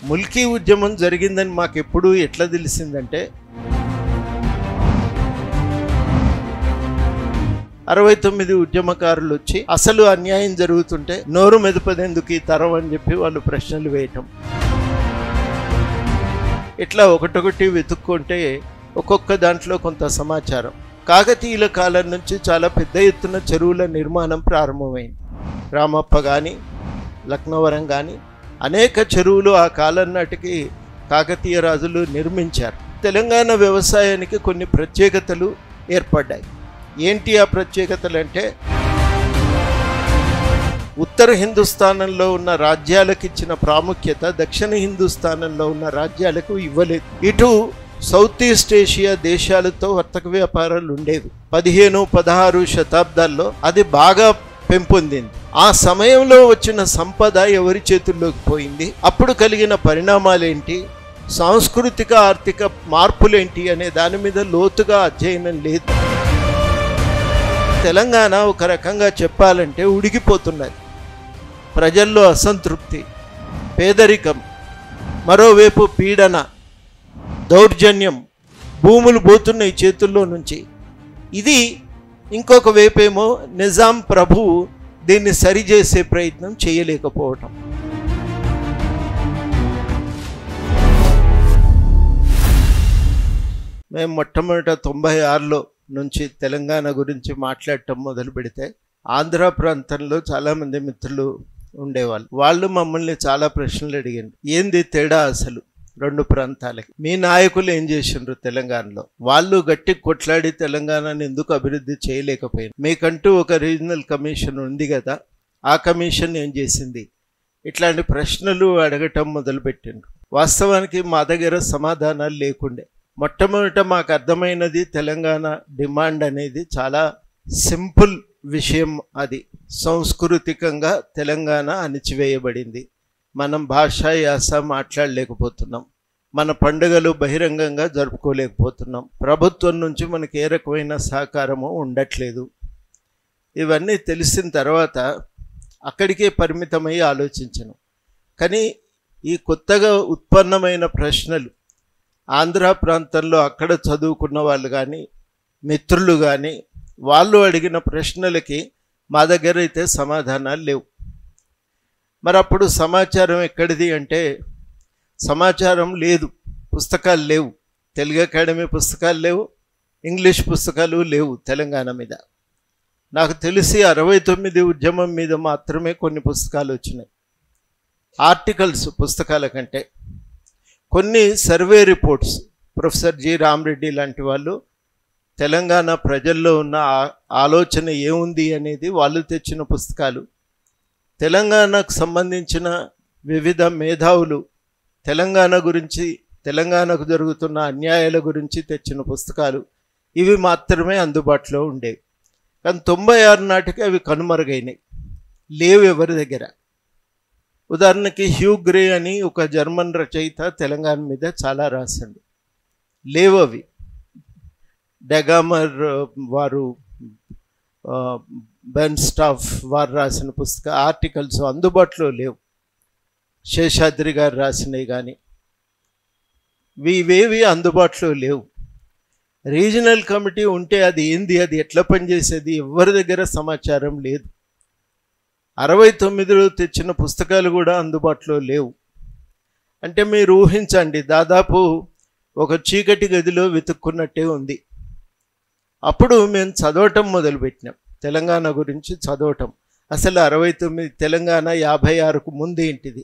ముల్కీ ఉద్యమం జరిగిందని మాకెప్పుడు ఎట్లా తెలిసిందంటే 69 ఉద్యమకారులు వచ్చి అసలు అన్యాయం జరుగుతుంటే నోరు మెదపదేందుకు ఈ తరం అని చెప్పి వాళ్ళు ప్రశ్నలు వేయటం. ఇట్లా ఒకటొకటి వెతుక్కుంటే ఒక్కొక్క దాంట్లో కొంత సమాచారం. కాకతీయుల కాలం నుంచి చాలా పెద్ద ఎత్తున చెరువుల నిర్మాణం ప్రారంభమైంది. రామప్ప కానీ లక్నవరం కానీ అనేక చెరువులు ఆ కాలం నాటికి కాకతీయ రాజులు నిర్మించారు. తెలంగాణ వ్యవసాయానికి కొన్ని ప్రత్యేకతలు ఏర్పడ్డాయి. ఏంటి ఆ ప్రత్యేకతలు అంటే, ఉత్తర హిందుస్థానంలో ఉన్న రాజ్యాలకు ఇచ్చిన ప్రాముఖ్యత దక్షిణ హిందుస్థానంలో ఉన్న రాజ్యాలకు ఇవ్వలేదు. ఇటు సౌత్ ఈస్ట్ ఏషియా దేశాలతో వర్తక వ్యాపారాలు ఉండేవి. 15-16 శతాబ్దాల్లో అది బాగా పెంపొందింది. ఆ సమయంలో వచ్చిన సంపద ఎవరి చేతుల్లోకి పోయింది, అప్పుడు కలిగిన పరిణామాలేంటి, సాంస్కృతిక ఆర్థిక మార్పులేంటి అనే దాని మీద లోతుగా అధ్యయనం లేదు. తెలంగాణ ఒక రకంగా చెప్పాలంటే ఉడికిపోతున్నది. ప్రజల్లో అసంతృప్తి, పేదరికం, మరోవైపు పీడన, దౌర్జన్యం, భూములు పోతున్నాయి చేతుల్లో నుంచి. ఇది ఇంకొక వైపేమో నిజాం ప్రభువు దీన్ని సరిచేసే ప్రయత్నం చేయలేకపోవటం. మేము మొట్టమొదట 96లో నుంచి తెలంగాణ గురించి మాట్లాడటం మొదలు పెడితే ఆంధ్ర ప్రాంతంలో చాలామంది మిత్రులు ఉండేవాళ్ళు. వాళ్ళు మమ్మల్ని చాలా ప్రశ్నలు అడిగారు. ఏంది తేడా అసలు రెండు ప్రాంతాలకి? మీ నాయకులు ఏం చేసిండ్రు తెలంగాణలో? వాళ్ళు గట్టి కొట్లాడి తెలంగాణను ఎందుకు అభివృద్ధి చేయలేకపోయింది? మీకంటూ ఒక రీజనల్ కమిషన్ ఉంది కదా, ఆ కమిషన్ ఏం చేసింది? ఇట్లాంటి ప్రశ్నలు అడగటం మొదలుపెట్టిండ్రు. వాస్తవానికి మా దగ్గర సమాధానాలు లేకుండే. మొట్టమొదట మాకు అర్థమైనది తెలంగాణ డిమాండ్ అనేది చాలా సింపుల్ విషయం. అది సాంస్కృతికంగా తెలంగాణ అణిచివేయబడింది. మనం భాష యాస మాట్లాడలేకపోతున్నాం, మన పండుగలు బహిరంగంగా జరుపుకోలేకపోతున్నాం, ప్రభుత్వం నుంచి మనకి ఏ రకమైన సహకారము ఉండట్లేదు. ఇవన్నీ తెలిసిన తర్వాత అక్కడికే పరిమితమై ఆలోచించను. కానీ ఈ కొత్తగా ఉత్పన్నమైన ప్రశ్నలు ఆంధ్ర ప్రాంతంలో అక్కడ చదువుకున్న వాళ్ళు కానీ మిత్రులు కానీ వాళ్ళు అడిగిన ప్రశ్నలకి మా దగ్గర అయితే సమాధానాలు లేవు. మరి అప్పుడు సమాచారం ఎక్కడిది అంటే, సమాచారం లేదు, పుస్తకాలు లేవు, తెలుగు అకాడమీ పుస్తకాలు లేవు, ఇంగ్లీష్ పుస్తకాలు లేవు తెలంగాణ మీద. నాకు తెలిసి 69 ఉద్యమం మీద మాత్రమే కొన్ని పుస్తకాలు వచ్చినాయి, ఆర్టికల్స్ పుస్తకాల కంటే. కొన్ని survey reports, professor G Rama Reddy లాంటి వాళ్ళు తెలంగాణ ప్రజల్లో ఉన్న ఆలోచన ఏముంది అనేది వాళ్ళు తెచ్చిన పుస్తకాలు, తెలంగాణకు సంబంధించిన వివిధ మేధావులు తెలంగాణ గురించి, తెలంగాణకు జరుగుతున్న అన్యాయాల గురించి తెచ్చిన పుస్తకాలు, ఇవి మాత్రమే అందుబాటులో ఉండేవి. కానీ 96 నాటికి అవి కనుమరుగైనాయి, లేవు ఎవరి దగ్గర. ఉదాహరణకి హ్యూ గ్రే అని ఒక జర్మన్ రచయిత తెలంగాణ మీద చాలా రాశాడు, లేవు అవి. డెగామర్ వారు, బెన్స్టాఫ్ వారు రాసిన పుస్తక ఆర్టికల్స్ అందుబాటులో లేవు. శేషాద్రి గారు రాసినవి కానీ ఇవేవి అందుబాటులో లేవు. రీజనల్ కమిటీ ఉంటే అది ఏంది, అది ఎట్లా పనిచేసేది, ఎవరి దగ్గర సమాచారం లేదు. 69లో తెచ్చిన పుస్తకాలు కూడా అందుబాటులో లేవు. అంటే మీరు ఊహించండి, దాదాపు ఒక చీకటి గదిలో వెతుక్కున్నట్టే ఉంది. అప్పుడు మేము చదవటం మొదలుపెట్టినాం, తెలంగాణ గురించి చదవటం. అసలు 69 తెలంగాణ 56కు ముందు ఏంటిది,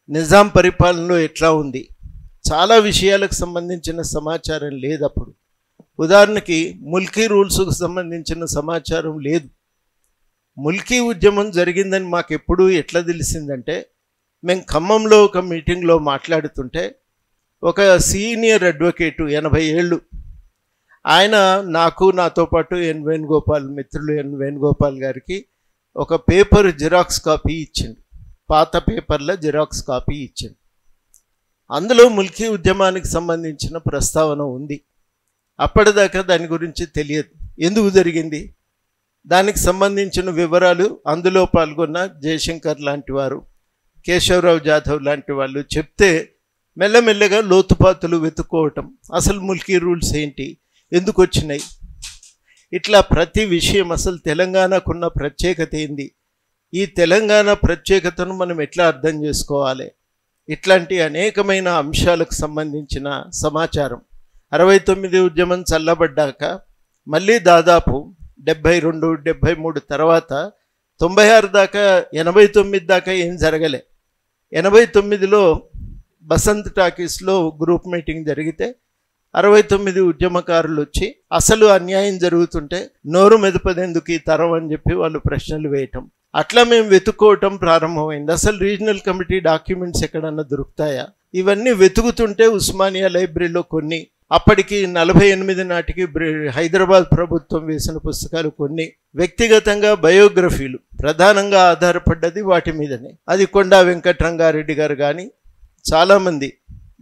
నిజాం పరిపాలనలో ఎట్లా ఉంది, చాలా విషయాలకు సంబంధించిన సమాచారం లేదు అప్పుడు. ఉదాహరణకి ముల్కీ రూల్స్కు సంబంధించిన సమాచారం లేదు. ముల్కీ ఉద్యమం జరిగిందని మాకెప్పుడు ఎట్లా తెలిసిందంటే, మేము ఖమ్మంలో ఒక మీటింగ్లో మాట్లాడుతుంటే ఒక సీనియర్ అడ్వకేటు, 80 ఏళ్ళు, ఆయన నాకు, నాతో పాటు ఎన్ వేణుగోపాల్, మిత్రులు ఎన్ వేణుగోపాల్ గారికి ఒక పేపర్ జిరాక్స్ కాపీ ఇచ్చిండు, పాత పేపర్ల జిరాక్స్ కాపీ ఇచ్చిండు. అందులో ముల్కీ ఉద్యమానికి సంబంధించిన ప్రస్తావన ఉంది. అప్పటిదాకా దాని గురించి తెలియదు, ఎందుకు జరిగింది, దానికి సంబంధించిన వివరాలు అందులో పాల్గొన్న జయశంకర్ లాంటి వారు, కేశవరావు జాధవ్ లాంటి వాళ్ళు చెప్తే మెల్లమెల్లగా లోతుపాతులు వెతుక్కోవటం, అసలు ముల్కీ రూల్స్ ఏంటి, ఎందుకు వచ్చినాయి, ఇట్లా ప్రతి విషయం, అసలు తెలంగాణకున్న ప్రత్యేకత ఏంది, ఈ తెలంగాణ ప్రత్యేకతను మనం ఎట్లా అర్థం చేసుకోవాలి, ఇట్లాంటి అనేకమైన అంశాలకు సంబంధించిన సమాచారం 69 ఉద్యమం చల్లబడ్డాక మళ్ళీ దాదాపు 72, 73 తర్వాత 96 దాకా 89 దాకా ఏం జరగలే. 89లో బసంత్ టాకీస్లో గ్రూప్ మీటింగ్ జరిగితే 69 ఉద్యమకారులు వచ్చి అసలు అన్యాయం జరుగుతుంటే నోరు మెదపదెందుకు ఈ తరం అని చెప్పి వాళ్ళు ప్రశ్నలు వేయటం, అట్లా మేము వెతుక్కోవటం ప్రారంభమైంది. అసలు రీజనల్ కమిటీ డాక్యుమెంట్స్ ఎక్కడన్నా దొరుకుతాయా, ఇవన్నీ వెతుకుతుంటే ఉస్మానియా లైబ్రరీలో కొన్ని, అప్పటికి 48 నాటికి హైదరాబాద్ ప్రభుత్వం వేసిన పుస్తకాలు కొన్ని, వ్యక్తిగతంగా బయోగ్రఫీలు ప్రధానంగా ఆధారపడ్డది వాటి మీదనే. అది కొండా వెంకటరంగారెడ్డి గారు కానీ చాలామంది,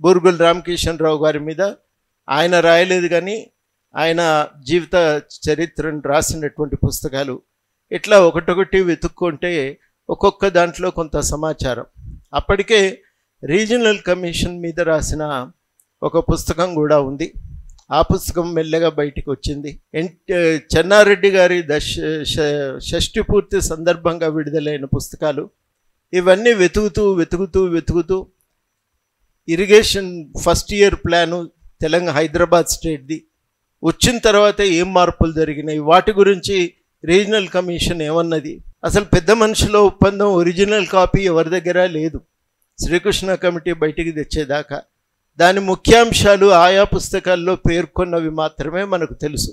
బూర్గుల రామకిషన్ రావు గారి మీద ఆయన రాయలేదు కానీ ఆయన జీవిత చరిత్రను రాసినటువంటి పుస్తకాలు, ఇట్లా ఒకటొకటి వెతుక్కుంటే ఒక్కొక్క దాంట్లో కొంత సమాచారం. అప్పటికే రీజనల్ కమిషన్ మీద రాసిన ఒక పుస్తకం కూడా ఉంది. ఆ పుస్తకం మెల్లగా బయటికి వచ్చింది. చెన్నారెడ్డి గారి షష్ఠి పూర్తి సందర్భంగా విడుదలైన పుస్తకాలు, ఇవన్నీ వెతుకుతూ irrigation first year plan Telangana Hyderabad స్టేట్ది వచ్చిన తర్వాత ఏం మార్పులు జరిగినాయి, వాటి గురించి రీజనల్ కమిషన్ ఏమన్నది, అసలు పెద్ద మనుషుల ఒప్పందం ఒరిజినల్ కాపీ ఎవరి దగ్గర లేదు శ్రీకృష్ణ కమిటీ బయటికి తెచ్చేదాకా. దాని ముఖ్యాంశాలు ఆయా పుస్తకాల్లో పేర్కొన్నవి మాత్రమే మనకు తెలుసు.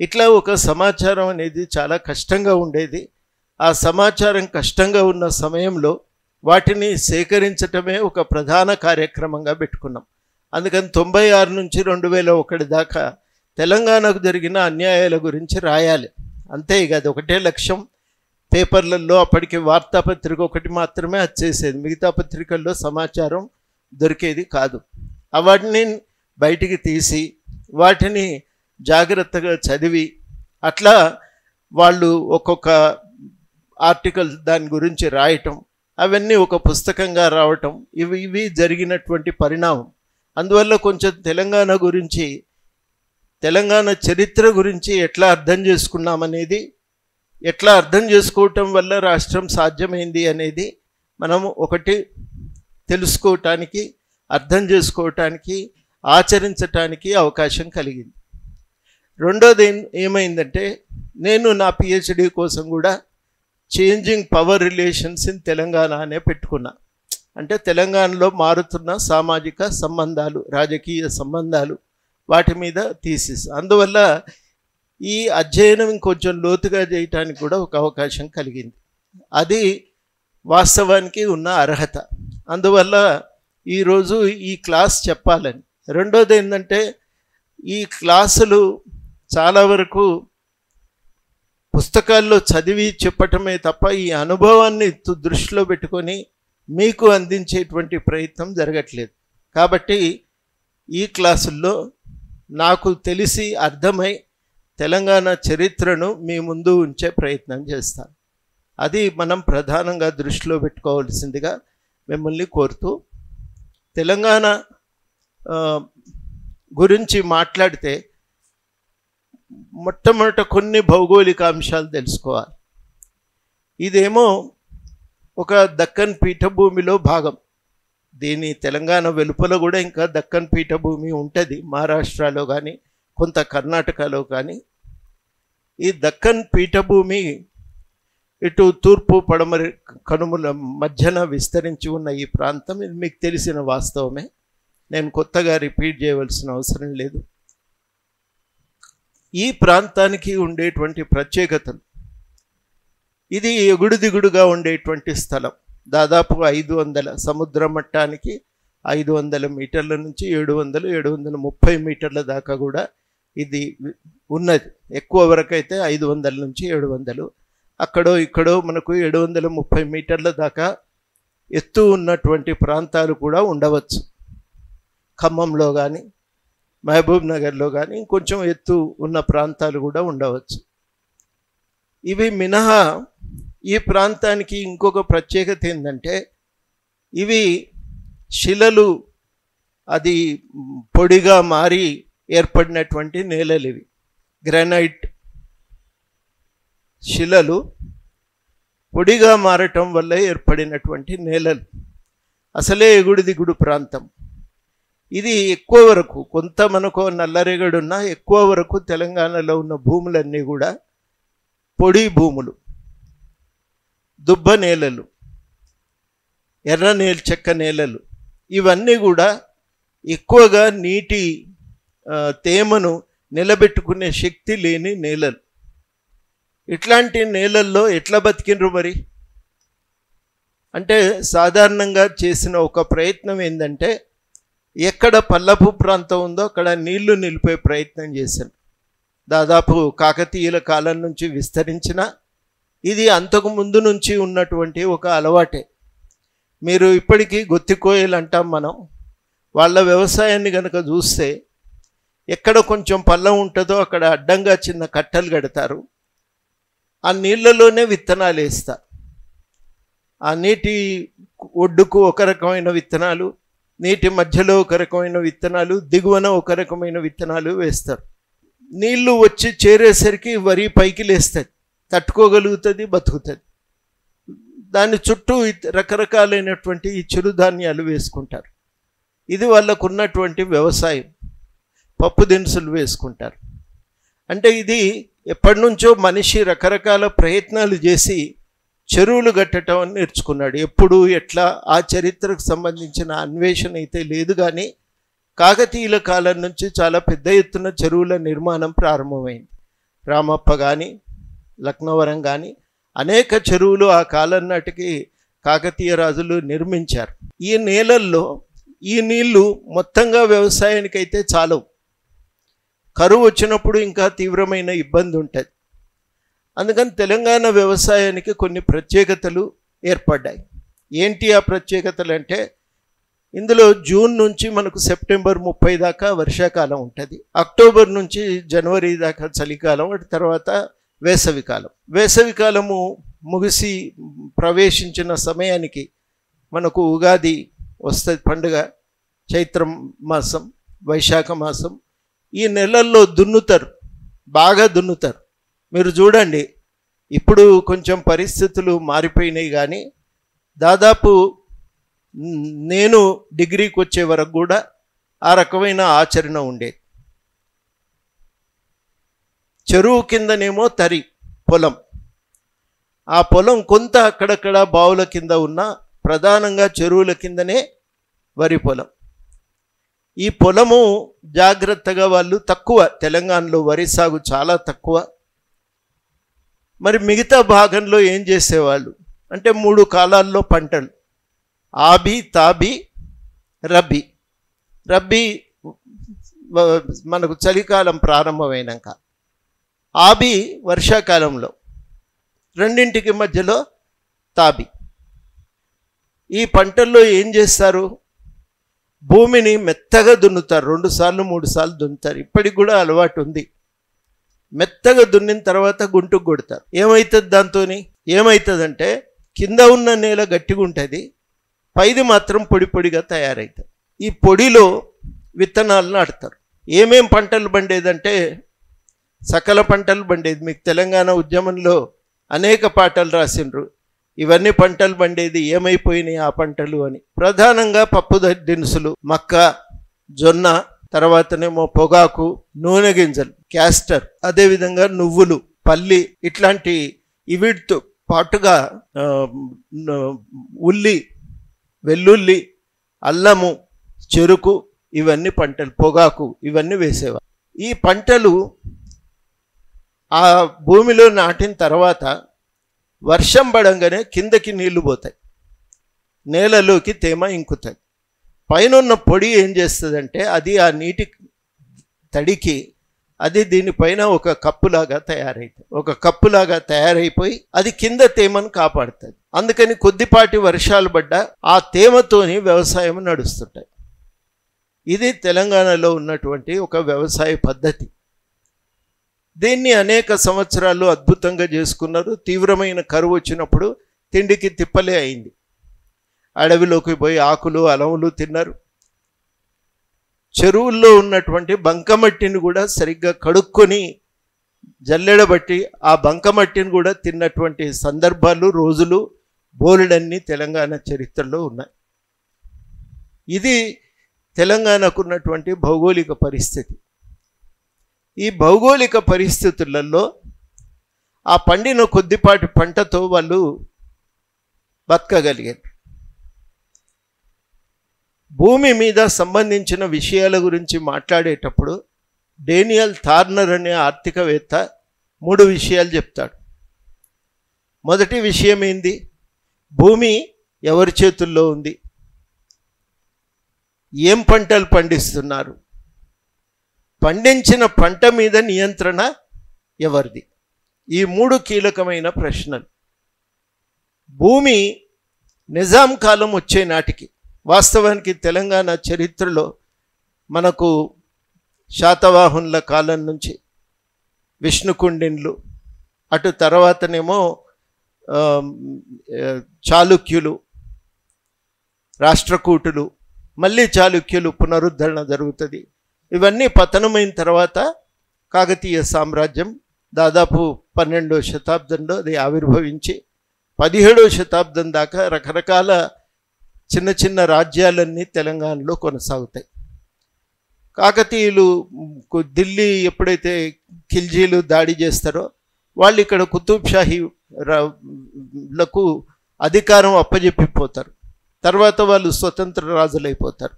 ఇట్లా ఒక సమాచారం అనేది చాలా కష్టంగా ఉండేది. ఆ సమాచారం కష్టంగా ఉన్న సమయంలో వాటిని సేకరించటమే ఒక ప్రధాన కార్యక్రమంగా పెట్టుకున్నాం. అందుకని 96 నుంచి 2001 దాకా తెలంగాణకు జరిగిన అన్యాయాల గురించి రాయాలి, అంతే. ఇక అది ఒకటే లక్ష్యం. పేపర్లలో అప్పటికి వార్తాపత్రిక ఒకటి మాత్రమే అది చేసేది, మిగతా పత్రికల్లో సమాచారం దొరికేది కాదు. వాటిని బయటికి తీసి వాటిని జాగ్రత్తగా చదివి అట్లా వాళ్ళు ఒక్కొక్క ఆర్టికల్ దాని గురించి రాయటం, అవన్నీ ఒక పుస్తకంగా రావటం, ఇవి జరిగినటువంటి పరిణామం. అందువల్ల కొంచెం తెలంగాణ గురించి, తెలంగాణ చరిత్ర గురించి ఎట్లా అర్థం చేసుకున్నామనేది, ఎట్లా అర్థం చేసుకోవటం వల్ల రాష్ట్రం సాధ్యమైంది అనేది మనము ఒకటి తెలుసుకోవటానికి, అర్థం చేసుకోవటానికి, ఆచరించటానికి అవకాశం కలిగింది. రెండోది ఏమైందంటే, నేను నా పిహెచ్డి కోసం కూడా changing power relations in Telangana అనే పెట్టుకున్నా. అంటే తెలంగాణలో మారుతున్న సామాజిక సంబంధాలు, రాజకీయ సంబంధాలు, వాటి మీద థీసిస్. అందువల్ల ఈ అధ్యయనం ఇంకొంచెం లోతుగా చేయటానికి కూడా ఒక అవకాశం కలిగింది. అది వాస్తవానికి ఉన్న అర్హత. అందువల్ల ఈరోజు ఈ క్లాస్ చెప్పాలని. రెండోది ఏంటంటే, ఈ క్లాసులు చాలా వరకు పుస్తకాల్లో చదివి చెప్పటమే తప్ప ఈ అనుభవాన్ని దృష్టిలో పెట్టుకొని మీకు అందించేటువంటి ప్రయత్నం జరగట్లేదు. కాబట్టి ఈ క్లాసుల్లో నాకు తెలిసి అర్థమై తెలంగాణ చరిత్రను మీ ముందు ఉంచే ప్రయత్నం చేస్తాను. అది మనం ప్రధానంగా దృష్టిలో పెట్టుకోవాల్సిందిగా మిమ్మల్ని కోరుతూ, తెలంగాణ గురించి మాట్లాడితే మొట్టమొదట కొన్ని భౌగోళిక అంశాలు తెలుసుకోవాలి. ఇదేమో ఒక దక్కన్ పీఠభూమిలో భాగం. దీని తెలంగాణ వెలుపల కూడా ఇంకా దక్కన్ పీఠభూమి ఉంటుంది, మహారాష్ట్రలో కానీ కొంత కర్ణాటకలో కానీ. ఈ దక్కన్ పీఠభూమి ఇటు తూర్పు పడమరి కనుమల మధ్యన విస్తరించి ఉన్న ఈ ప్రాంతం, ఇది మీకు తెలిసిన వాస్తవమే, నేను కొత్తగా రిపీట్ చేయవలసిన అవసరం లేదు. ఈ ప్రాంతానికి ఉండేటువంటి ప్రత్యేకతలు, ఇది ఎగుడు దిగుడుగా ఉండేటువంటి స్థలం. దాదాపు 500 సముద్ర మట్టానికి 500 మీటర్ల నుంచి 700-730 మీటర్ల దాకా కూడా ఇది ఉన్నది. ఎక్కువ వరకు అయితే 500 నుంచి 700, అక్కడో ఇక్కడో మనకు 730 మీటర్ల దాకా ఎత్తు ఉన్నటువంటి ప్రాంతాలు కూడా ఉండవచ్చు. ఖమ్మంలో కానీ మహబూబ్ నగర్లో కానీ ఇంకొంచెం ఎత్తు ఉన్న ప్రాంతాలు కూడా ఉండవచ్చు. ఇవి మినహా ఈ ప్రాంతానికి ఇంకొక ప్రత్యేకత ఏంటంటే, ఇవి శిలలు అది పొడిగా మారి ఏర్పడినటువంటి నేలలు. ఇవి గ్రానైట్ శిలలు పొడిగా మారటం వల్ల ఏర్పడినటువంటి నేలలు. అసలే ఎగుడు దిగుడు ప్రాంతం. ఇది ఎక్కువ వరకు కొంత మనకు నల్లరేగడి ఉన్నా ఎక్కువ వరకు తెలంగాణలో ఉన్న భూములన్నీ కూడా పొడి భూములు, దుబ్బ నేలలు, ఎర్ర చెక్క నేలలు. ఇవన్నీ కూడా ఎక్కువగా నీటి తేమను నిలబెట్టుకునే శక్తి లేని నేలలు. ఇట్లాంటి నేలల్లో ఎట్లా బతికినరు మరి అంటే సాధారణంగా చేసిన ఒక ప్రయత్నం ఏంటంటే ఎక్కడ పల్లపు ప్రాంతం ఉందో అక్కడ నీళ్లు నిలిపే ప్రయత్నం చేశాను. దాదాపు కాకతీయుల కాలం నుంచి విస్తరించిన ఇది అంతకు ముందు నుంచి ఉన్నటువంటి ఒక అలవాటే. మీరు ఇప్పటికీ గొత్తికోయలు అంటాం మనం. వాళ్ళ వ్యవసాయాన్ని కనుక చూస్తే ఎక్కడ కొంచెం పల్లం ఉంటుందో అక్కడ అడ్డంగా చిన్న కట్టలు కడతారు. ఆ నీళ్ళలోనే విత్తనాలు వేస్తారు. ఆ నీటి ఒడ్డుకు ఒక రకమైన విత్తనాలు, నీటి మధ్యలో ఒక రకమైన విత్తనాలు, దిగువన ఒక రకమైన విత్తనాలు వేస్తారు. నీళ్లు వచ్చి చేరేసరికి వరి పైకి లేస్తుంది, తట్టుకోగలుగుతుంది, బతుకుతుంది. దాని చుట్టూ రకరకాలైనటువంటి ఈ చిరుధాన్యాలు వేసుకుంటారు. ఇది వాళ్ళకు ఉన్నటువంటి వ్యవసాయం. పప్పు దినుసులు వేసుకుంటారు. అంటే ఇది ఎప్పటి నుంచో మనిషి రకరకాల ప్రయత్నాలు చేసి చెరువులు కట్టడం అని నేర్చుకున్నాడు. ఎప్పుడు ఎట్లా ఆ చరిత్రకు సంబంధించిన అన్వేషణ అయితే లేదు, కానీ కాకతీయుల కాలం నుంచి చాలా పెద్ద ఎత్తున చెరువుల నిర్మాణం ప్రారంభమైంది. రామప్ప కానీ లక్నవరం కానీ అనేక చెరువులు ఆ కాలం నాటికి కాకతీయ రాజులు నిర్మించారు. ఈ నేలల్లో ఈ నీళ్లు మొత్తంగా వ్యవసాయానికైతే చాలవు. కరువు వచ్చినప్పుడు ఇంకా తీవ్రమైన ఇబ్బంది ఉంటుంది. అందుకని తెలంగాణ వ్యవసాయానికి కొన్ని ప్రత్యేకతలు ఏర్పడ్డాయి. ఏంటి ఆ ప్రత్యేకతలు అంటే, ఇందులో జూన్ నుంచి మనకు సెప్టెంబర్ 30 దాకా వర్షాకాలం ఉంటుంది. అక్టోబర్ నుంచి జనవరి దాకా చలికాలం, వాటి తర్వాత వేసవికాలం. వేసవికాలము ముగిసి ప్రవేశించిన సమయానికి మనకు ఉగాది వస్తుంది, పండుగ. చైత్ర మాసం, వైశాఖ మాసం. ఈ నెలల్లో దున్నుతారు, బాగా దున్నుతారు. మీరు చూడండి, ఇప్పుడు కొంచెం పరిస్థితులు మారిపోయినాయి, కానీ దాదాపు నేను డిగ్రీకి వచ్చే వరకు కూడా ఆ రకమైన ఆచరణ ఉండేది. చెరువు కిందనేమో తరి పొలం, ఆ పొలం కొంత అక్కడక్కడ బావుల కింద ఉన్న, ప్రధానంగా చెరువుల కిందనే వరి పొలం. ఈ పొలము జాగ్రత్తగా వాళ్ళు తక్కువ, తెలంగాణలో వరి సాగు చాలా తక్కువ. మరి మిగతా భాగంలో ఏం చేసేవాళ్ళు అంటే 3 కాలాల్లో పంటలు: ఆబి, తాబి, రబీ. రబీ మనకు చలికాలం ప్రారంభమైనాక, ఆబి వర్షాకాలంలో, రెండింటికి మధ్యలో తాబి. ఈ పంటల్లో ఏం చేస్తారు, భూమిని మెత్తగా దున్నుతారు. 2 సార్లు 3 సార్లు దున్నుతారు. ఇప్పటికి కూడా అలవాటు ఉంది. మెత్తగా దున్నిన తర్వాత గుంటుకు కొడతారు. ఏమవుతుంది దాంతో? ఏమవుతుందంటే కింద ఉన్న నేల గట్టిగా ఉంటుంది, పైది మాత్రం పొడి పొడిగా తయారవుతుంది. ఈ పొడిలో విత్తనాలు నాటుతారు. ఏమేం పంటలు పండేదంటే సకల పంటలు పండేది. మీకు తెలంగాణ ఉద్యమంలో అనేక పాటలు రాసిండ్రు, ఇవన్నీ పంటలు పండేది, ఏమైపోయినాయి ఆ పంటలు అని. ప్రధానంగా పప్పు దినుసులు, మక్క, జొన్న, తర్వాతనేమో పొగాకు, నూనె గింజలు, క్యాస్టర్, అదేవిధంగా నువ్వులు, పల్లి, ఇట్లాంటి వీటితో పాటుగా ఉల్లి, వెల్లుల్లి, అల్లము, చెరుకు, ఇవన్నీ పంటలు, పొగాకు, ఇవన్నీ వేసేవారు. ఈ పంటలు ఆ భూమిలో నాటిన తర్వాత వర్షం పడంగానే కిందకి నీళ్లు పోతాయి, నేలలోకి తేమ ఇంకుతుంది. పైన ఉన్న పొడి ఏం చేస్తుందంటే అది ఆ నీటి తడికి అది దీనిపైన ఒక కప్పులాగా తయారైతుంది. ఒక కప్పులాగా తయారైపోయి అది కింద తేమను కాపాడుతుంది. అందుకని కొద్దిపాటి వర్షాలు పడ్డా ఆ తేమతోని వ్యవసాయం నడుస్తుంటాయి. ఇది తెలంగాణలో ఉన్నటువంటి ఒక వ్యవసాయ పద్ధతి. దీన్ని అనేక సంవత్సరాలు అద్భుతంగా చేసుకున్నారు. తీవ్రమైన కరువు వచ్చినప్పుడు తిండికి తిప్పలే అయింది. అడవిలోకి పోయి ఆకులు అలములు తిన్నారు. చెరువుల్లో ఉన్నటువంటి బంకమట్టిని కూడా సరిగ్గా కడుక్కొని జల్లెడబట్టి ఆ బంకమట్టిని కూడా తిన్నటువంటి సందర్భాలు, రోజులు బోలెడన్ని తెలంగాణ చరిత్రలో ఉన్నాయి. ఇది తెలంగాణకు ఉన్నటువంటి భౌగోళిక పరిస్థితి. ఈ భౌగోళిక పరిస్థితులలో ఆ పండిన కొద్దిపాటి పంటతో వాళ్ళు బతకగలిగారు. భూమి మీద సంబంధించిన విషయాల గురించి మాట్లాడేటప్పుడు డేనియల్ థార్నర్ అనే ఆర్థికవేత్త 3 విషయాలు చెప్తాడు. మొదటి విషయం ఏంది? భూమి ఎవరి చేతుల్లో ఉంది, ఏం పంటలు పండిస్తున్నారు, పండించిన పంట మీద నియంత్రణ ఎవరిది? ఈ 3 కీలకమైన ప్రశ్నలు. భూమి నిజాం కాలం వచ్చే నాటికి, వాస్తవానికి తెలంగాణ చరిత్రలో మనకు శాతవాహనుల కాలం నుంచి విష్ణుకుండిన్లు, అటు తర్వాతనేమో చాళుక్యులు, రాష్ట్రకూటులు, మళ్ళీ చాళుక్యులు పునరుద్ధరణ జరుగుతుంది. ఇవన్నీ పతనమైన తర్వాత కాకతీయ సామ్రాజ్యం దాదాపు 12వ శతాబ్దంలో అది ఆవిర్భవించి 17వ శతాబ్దం దాకా రకరకాల చిన్న చిన్న రాజ్యాలన్నీ తెలంగాణలో కొనసాగుతాయి. కాకతీయులు ఢిల్లీ ఎప్పుడైతే ఖిల్జీలు దాడి చేస్తారో వాళ్ళు ఇక్కడ కుతుబ్ షాహీలకు అధికారం అప్పజెప్పిపోతారు. తర్వాత వాళ్ళు స్వతంత్ర రాజులైపోతారు.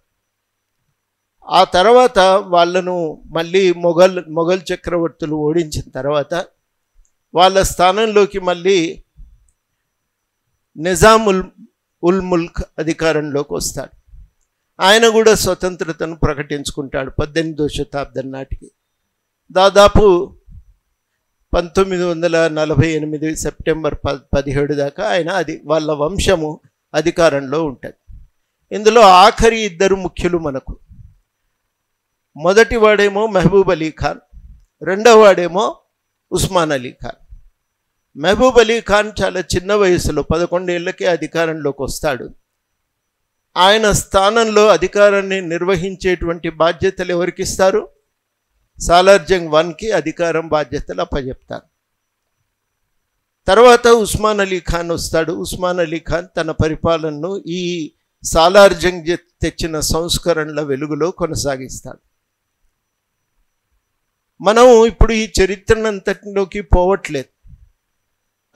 ఆ తర్వాత వాళ్ళను మళ్ళీ మొఘల్ చక్రవర్తులు ఓడించిన తర్వాత వాళ్ళ స్థానంలోకి మళ్ళీ నిజాముల్ ముల్క్ అధికారంలోకి వస్తాడు. ఆయన కూడా స్వతంత్రతను ప్రకటించుకుంటాడు 18వ శతాబ్దం నాటికి. దాదాపు 1948 సెప్టెంబర్ 17 దాకా ఆయన వాళ్ళ వంశము అధికారంలో ఉంటుంది. ఇందులో ఆఖరి 2 ముఖ్యులు మనకు. మొదటి వాడేమో మహబూబ్ అలీ ఖాన్, రెండవ వాడేమో ఉస్మాన్ అలీ ఖాన్. మహబూబ్ అలీ ఖాన్ చాలా చిన్న వయసులో 11 ఏళ్ళకే అధికారంలోకి వస్తాడు. ఆయన స్థానంలో అధికారాన్ని నిర్వహించేటువంటి బాధ్యతలు ఎవరికి ఇస్తారు? సాలార్జంగ్ 1కి అధికారం బాధ్యతలు అప్పచెప్తారు. తర్వాత ఉస్మాన్ అలీ ఖాన్ వస్తాడు. ఉస్మాన్ అలీ ఖాన్ తన పరిపాలనను ఈ సాలార్జంగ్ తెచ్చిన సంస్కరణల వెలుగులో కొనసాగిస్తాడు. మనం ఇప్పుడు ఈ చరిత్రనంతటిలోకి పోవట్లేదు,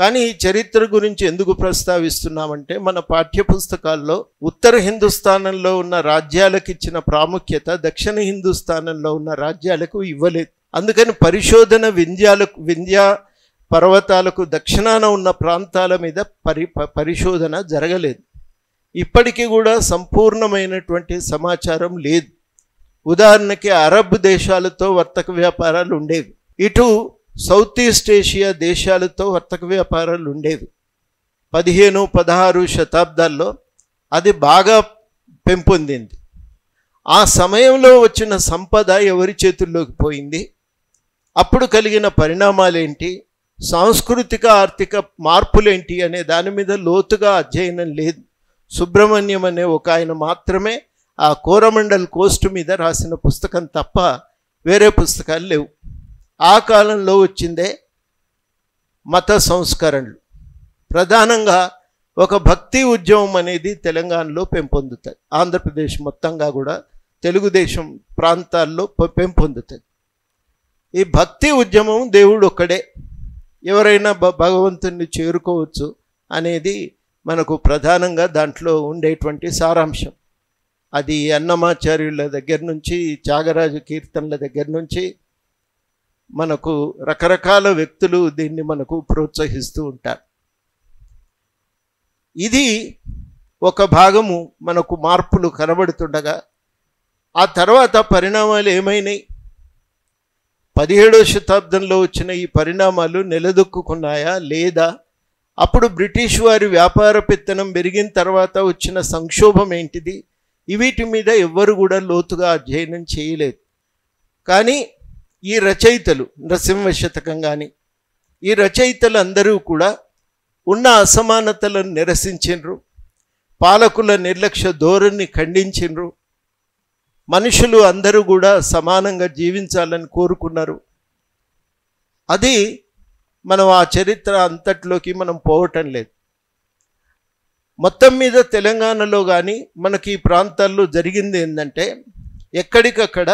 కానీ ఈ చరిత్ర గురించి ఎందుకు ప్రస్తావిస్తున్నామంటే మన పాఠ్యపుస్తకాల్లో ఉత్తర హిందుస్థానంలో ఉన్న రాజ్యాలకు ఇచ్చిన ప్రాముఖ్యత దక్షిణ హిందుస్థానంలో ఉన్న రాజ్యాలకు ఇవ్వలేదు. అందుకని పరిశోధన వింధ్యా పర్వతాలకు దక్షిణాన ఉన్న ప్రాంతాల మీద పరిశోధన జరగలేదు. ఇప్పటికీ కూడా సంపూర్ణమైనటువంటి సమాచారం లేదు. ఉదాహరణకి అరబ్ దేశాలతో వర్తక వ్యాపారాలు ఉండేవి, ఇటు సౌత్ ఈస్ట్ ఏషియా దేశాలతో వర్తక వ్యాపారాలు ఉండేవి. 15-16 శతాబ్దాల్లో అది బాగా పెంపొందింది. ఆ సమయంలో వచ్చిన సంపద ఎవరి చేతుల్లోకి పోయింది? అప్పుడు కలిగిన పరిణామాలేంటి, సాంస్కృతిక ఆర్థిక మార్పులేంటి అనే దాని మీద లోతుగా అధ్యయనం లేదు. సుబ్రహ్మణ్యం అనే ఒక ఆయన మాత్రమే ఆ కోరమండల్ కోస్ట్ మీద రాసిన పుస్తకం తప్ప వేరే పుస్తకాలు లేవు. ఆ కాలంలో వచ్చిందే మత సంస్కరణలు. ప్రధానంగా ఒక భక్తి ఉద్యమం అనేది తెలంగాణలో పెంపొందుతుంది. ఆంధ్రప్రదేశ్ మొత్తంగా కూడా తెలుగుదేశం ప్రాంతాల్లో పెంపొందుతుంది. ఈ భక్తి ఉద్యమం దేవుడు ఒక్కడే, ఎవరైనా భగవంతుని చేరుకోవచ్చు అనేది మనకు ప్రధానంగా దాంట్లో ఉండేటువంటి సారాంశం. అది అన్నమాచార్యుల దగ్గర నుంచి త్యాగరాజు కీర్తనల దగ్గర నుంచి మనకు రకరకాల వ్యక్తులు దీన్ని మనకు ప్రోత్సహిస్తూ ఉంటారు. ఇది ఒక భాగము మనకు మార్పులు కనబడుతుండగా ఆ తర్వాత పరిణామాలు ఏమైనాయి? 17వ శతాబ్దంలో వచ్చిన ఈ పరిణామాలు నిలదొక్కున్నాయా లేదా? అప్పుడు బ్రిటిష్ వారి వ్యాపార పెత్తనం పెరిగిన తర్వాత వచ్చిన సంక్షోభం ఏంటిది? వీటి మీద ఎవ్వరు కూడా లోతుగా అధ్యయనం చేయలేదు. కానీ ఈ రచయితలు, నరసింహ శతకం కానీ ఈ రచయితలు అందరూ కూడా ఉన్న అసమానతలను నిరసించారు. పాలకుల నిర్లక్ష్య ధోరణిని ఖండించిండ్రు. మనుషులు అందరూ కూడా సమానంగా జీవించాలని కోరుకున్నారు. అది మనం ఆ చరిత్ర అంతట్లోకి మనం పోవటం లేదు. మొత్తం మీద తెలంగాణలో కానీ మనకి ఈ ప్రాంతాల్లో జరిగింది ఏంటంటే, ఎక్కడికక్కడ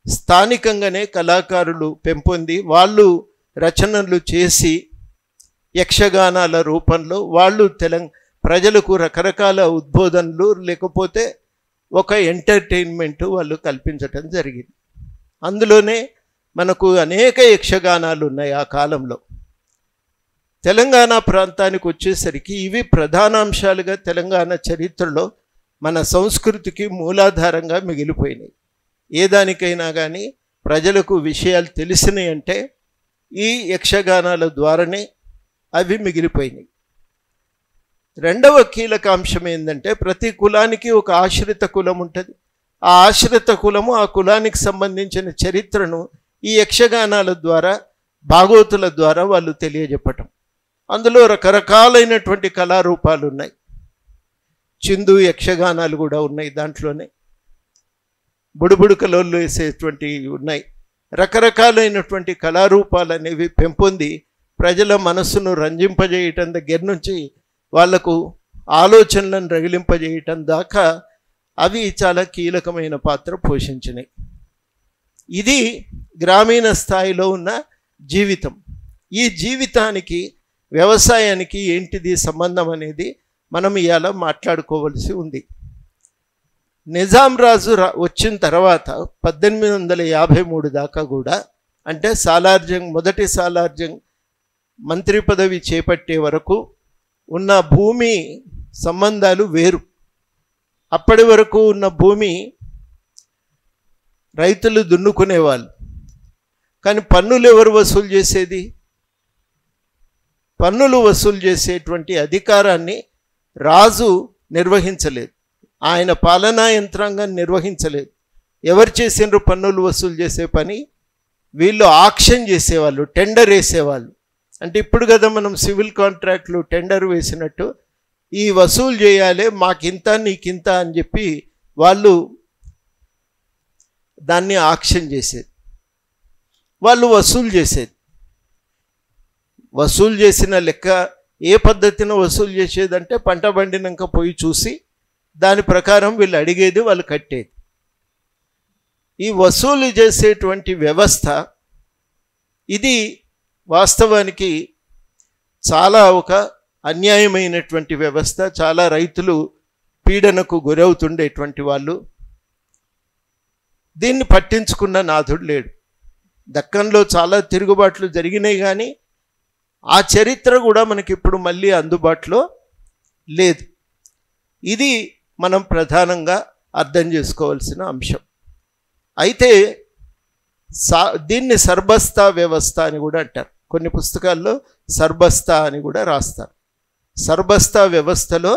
స్థానికంగానే కళాకారులు పెంపొంది వాళ్ళు రచనలు చేసి యక్షగానాల రూపంలో వాళ్ళు ప్రజలకు రకరకాల ఉద్బోధనలు లేకపోతే ఒక ఎంటర్టైన్మెంట్ వాళ్ళు కల్పించటం జరిగింది. అందులోనే మనకు అనేక యక్షగానాలు ఉన్నాయి. ఆ కాలంలో తెలంగాణ ప్రాంతానికి వచ్చేసరికి ఇవి ప్రధానాంశాలుగా తెలంగాణ చరిత్రలో మన సంస్కృతికి మూలాధారంగా మిగిలిపోయినాయి. ఏ దానికైనా కానీ ప్రజలకు విషయాలు తెలిసినాయి అంటే ఈ యక్షగానాల ద్వారానే అవి మిగిలిపోయినాయి. రెండవ కీలక అంశం ఏంటంటే, ప్రతి కులానికి ఒక ఆశ్రిత కులం ఉంటుంది. ఆ ఆశ్రిత కులము ఆ కులానికి సంబంధించిన చరిత్రను ఈ యక్షగానాల ద్వారా భాగవతుల ద్వారా వాళ్ళు తెలియజెప్పటం. అందులో రకరకాలైనటువంటి కళారూపాలు ఉన్నాయి. చిందు యక్షగానాలు కూడా ఉన్నాయి, దాంట్లోనే బుడుబుడుకలోళ్ళు వేసేటువంటివి ఉన్నాయి. రకరకాలైనటువంటి కళారూపాలు అనేవి పెంపొంది ప్రజల మనస్సును రంజింపజేయటం దగ్గర నుంచి వాళ్లకు ఆలోచనలను రగిలింపజేయటం దాకా అవి చాలా కీలకమైన పాత్ర పోషించినాయి. ఇది గ్రామీణ స్థాయిలో ఉన్న జీవితం. ఈ జీవితానికి వ్యవసాయానికి ఏంటిది సంబంధం అనేది మనం ఇవాళ మాట్లాడుకోవలసి ఉంది. నిజాం రాజు వచ్చిన తర్వాత 1853 దాకా కూడా, అంటే మొదటి సాలార్జంగ్ మంత్రి పదవి చేపట్టే వరకు ఉన్న భూమి సంబంధాలు వేరు. అప్పటి వరకు ఉన్న భూమి రైతులు దున్నుకునేవాళ్ళు. కానీ పన్నులు ఎవరు వసూలు చేసేది? పన్నులు వసూలు చేసేటువంటి అధికారాన్ని రాజు నిర్వహించలేదు. ఆయన పాలనా యంత్రాంగాన్ని నిర్వహించలేదు. ఎవరు చేసిండ్రు పన్నులు వసూలు చేసే పని? వీళ్ళు ఆక్షన్ చేసేవాళ్ళు, టెండర్ వేసేవాళ్ళు. అంటే ఇప్పుడు కదా మనం సివిల్ కాంట్రాక్ట్లు టెండర్ వేసినట్టు ఈ వసూలు చేయాలి, మాకింత నీకింత అని చెప్పి వాళ్ళు దాన్ని ఆక్షన్ చేసేది. వాళ్ళు వసూలు చేసేది. వసూలు చేసిన లెక్క ఏ పద్ధతిన వసూలు చేసేదంటే, పంట పండినాక పోయి చూసి దాని ప్రకారం వీళ్ళు అడిగేది, వాళ్ళు కట్టేది. ఈ వసూలు చేసేటువంటి వ్యవస్థ ఇది వాస్తవానికి చాలా ఒక అన్యాయమైనటువంటి వ్యవస్థ. చాలా రైతులు పీడనకు గురవుతుండేటువంటి వాళ్ళు. దీన్ని పట్టించుకున్న నాథుడు లేడు. దక్కన్లో చాలా తిరుగుబాట్లు జరిగినాయి, కానీ ఆ చరిత్ర కూడా మనకి ఇప్పుడు మళ్ళీ అందుబాటులో లేదు. ఇది మనం ప్రధానంగా అర్థం చేసుకోవాల్సిన అంశం. అయితే దీన్ని సర్బస్తా వ్యవస్థ అని కూడా అంటారు. కొన్ని పుస్తకాల్లో సర్బస్తా అని కూడా రాస్తారు. సర్బస్తా వ్యవస్థలో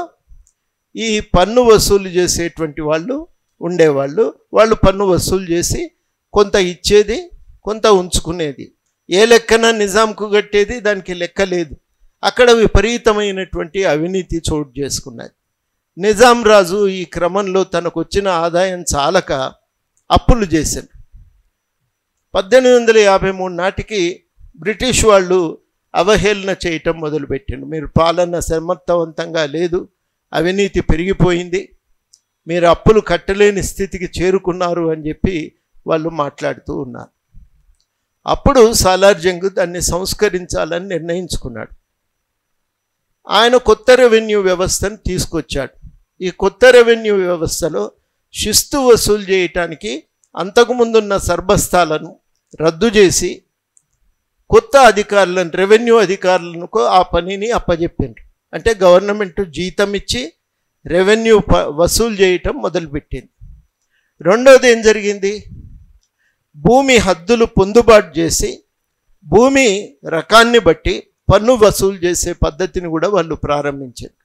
ఈ పన్ను వసూలు చేసేటువంటి వాళ్ళు ఉండేవాళ్ళు. వాళ్ళు పన్ను వసూలు చేసి కొంత ఇచ్చేది, కొంత ఉంచుకునేది. ఏ లెక్కన నిజాంకు కట్టేది, దానికి లెక్క లేదు. అక్కడ విపరీతమైనటువంటి అవినీతి చోటు చేసుకున్నది. నిజాం రాజు ఈ క్రమంలో తనకు వచ్చిన ఆదాయం చాలక అప్పులు చేశారు. 1853 నాటికి బ్రిటిష్ వాళ్ళు అవహేళన చేయటం మొదలుపెట్టిండు. మీరు పాలన సమర్థవంతంగా లేదు, అవినీతి పెరిగిపోయింది, మీరు అప్పులు కట్టలేని స్థితికి చేరుకున్నారు అని చెప్పి వాళ్ళు మాట్లాడుతూ ఉన్నారు. అప్పుడు సాలార్జంగ్ దాన్ని సంస్కరించాలని నిర్ణయించుకున్నాడు. ఆయన కొత్త రెవెన్యూ వ్యవస్థను తీసుకొచ్చాడు. ఈ కొత్త రెవెన్యూ వ్యవస్థలో శిస్తు వసూలు చేయటానికి అంతకుముందున్న సర్బస్తాలను రద్దు చేసి కొత్త అధికారులను, రెవెన్యూ అధికారులను ఆ పనిని అప్పజెప్పిండ్రు. అంటే గవర్నమెంట్ జీతం ఇచ్చి రెవెన్యూ వసూలు చేయటం మొదలుపెట్టింది. రెండోది ఏం జరిగింది? భూమి హద్దులు పొందుబాటు చేసి భూమి రకాన్ని బట్టి పన్ను వసూలు చేసే పద్ధతిని కూడా వాళ్ళు ప్రారంభించారు.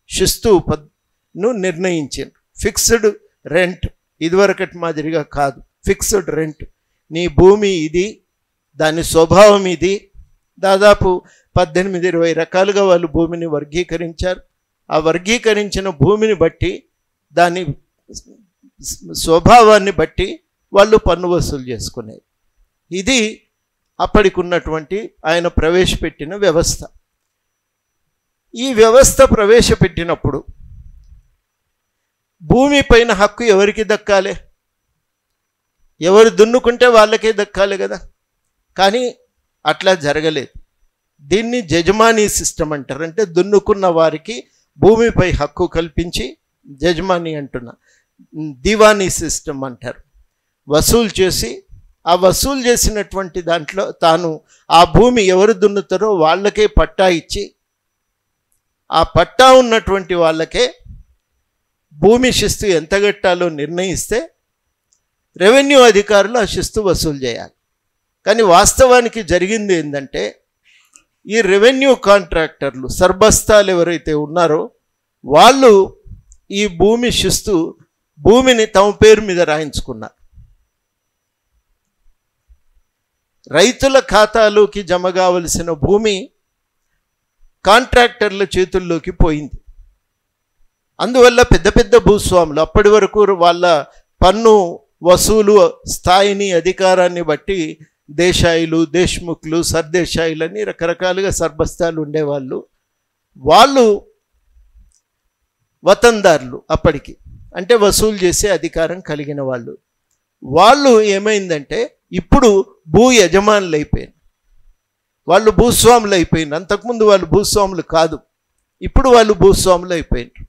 శిస్తును నిర్ణయించారు. ఫిక్స్డ్ రెంట్, ఇదివరకటి మాదిరిగా కాదు, ఫిక్స్డ్ రెంట్. నీ భూమి ఇది, దాని స్వభావం ఇది. దాదాపు 18-20 రకాలుగా వాళ్ళు భూమిని వర్గీకరించారు. ఆ వర్గీకరించిన భూమిని బట్టి దాని స్వభావాన్ని బట్టి వాళ్ళు పన్ను వసూలు చేసుకునేది. ఇది అప్పటికి ఉన్నటువంటి ఆయన ప్రవేశపెట్టిన వ్యవస్థ. ఈ వ్యవస్థ ప్రవేశపెట్టినప్పుడు భూమి పైన హక్కు ఎవరికి దక్కాలి? ఎవరు దున్నుకుంటే వాళ్ళకే దక్కాలి కదా. కానీ అట్లా జరగలేదు. దీన్ని జజమానీ సిస్టమ్ అంటారు. అంటే దున్నుకున్న వారికి భూమిపై హక్కు కల్పించి, జజమానీ అంటున్నా, దివానీ సిస్టమ్ అంటారు. వసూలు చేసి, ఆ వసూలు చేసినటువంటి దాంట్లో తాను ఆ భూమి ఎవరు దున్నుతారో వాళ్ళకే పట్టా ఇచ్చి, ఆ పట్టా ఉన్నటువంటి వాళ్ళకే భూమి శిస్తు ఎంత కట్టాలో నిర్ణయిస్తే రెవెన్యూ అధికారులు ఆ శిస్తు వసూలు చేయాలి. కానీ వాస్తవానికి జరిగింది ఏంటంటే, ఈ రెవెన్యూ కాంట్రాక్టర్లు, సర్బస్తాలు ఎవరైతే ఉన్నారో వాళ్ళు ఈ భూమి శిస్తు భూమిని తమ పేరు మీద రాయించుకున్నారు. రైతుల ఖాతాలోకి జమ కావలసిన భూమి కాంట్రాక్టర్ల చేతుల్లోకి పోయింది. అందువల్ల పెద్ద పెద్ద భూస్వాములు అప్పటి వరకు వాళ్ళ పన్ను వసూలు స్థాయిని, అధికారాన్ని బట్టి దేశాయిలు, దేశ్ముఖ్లు, సర్దేశాయిలని రకరకాలుగా సర్బస్తాలు ఉండేవాళ్ళు. వాళ్ళు వతందారులు అప్పటికి, అంటే వసూలు చేసే అధికారం కలిగిన వాళ్ళు. వాళ్ళు ఏమైందంటే ఇప్పుడు భూ యజమానులు అయిపోయారు, వాళ్ళు భూస్వాములు అయిపోయింది. అంతకుముందు వాళ్ళు భూస్వాములు కాదు, ఇప్పుడు వాళ్ళు భూస్వాములు అయిపోయినారు.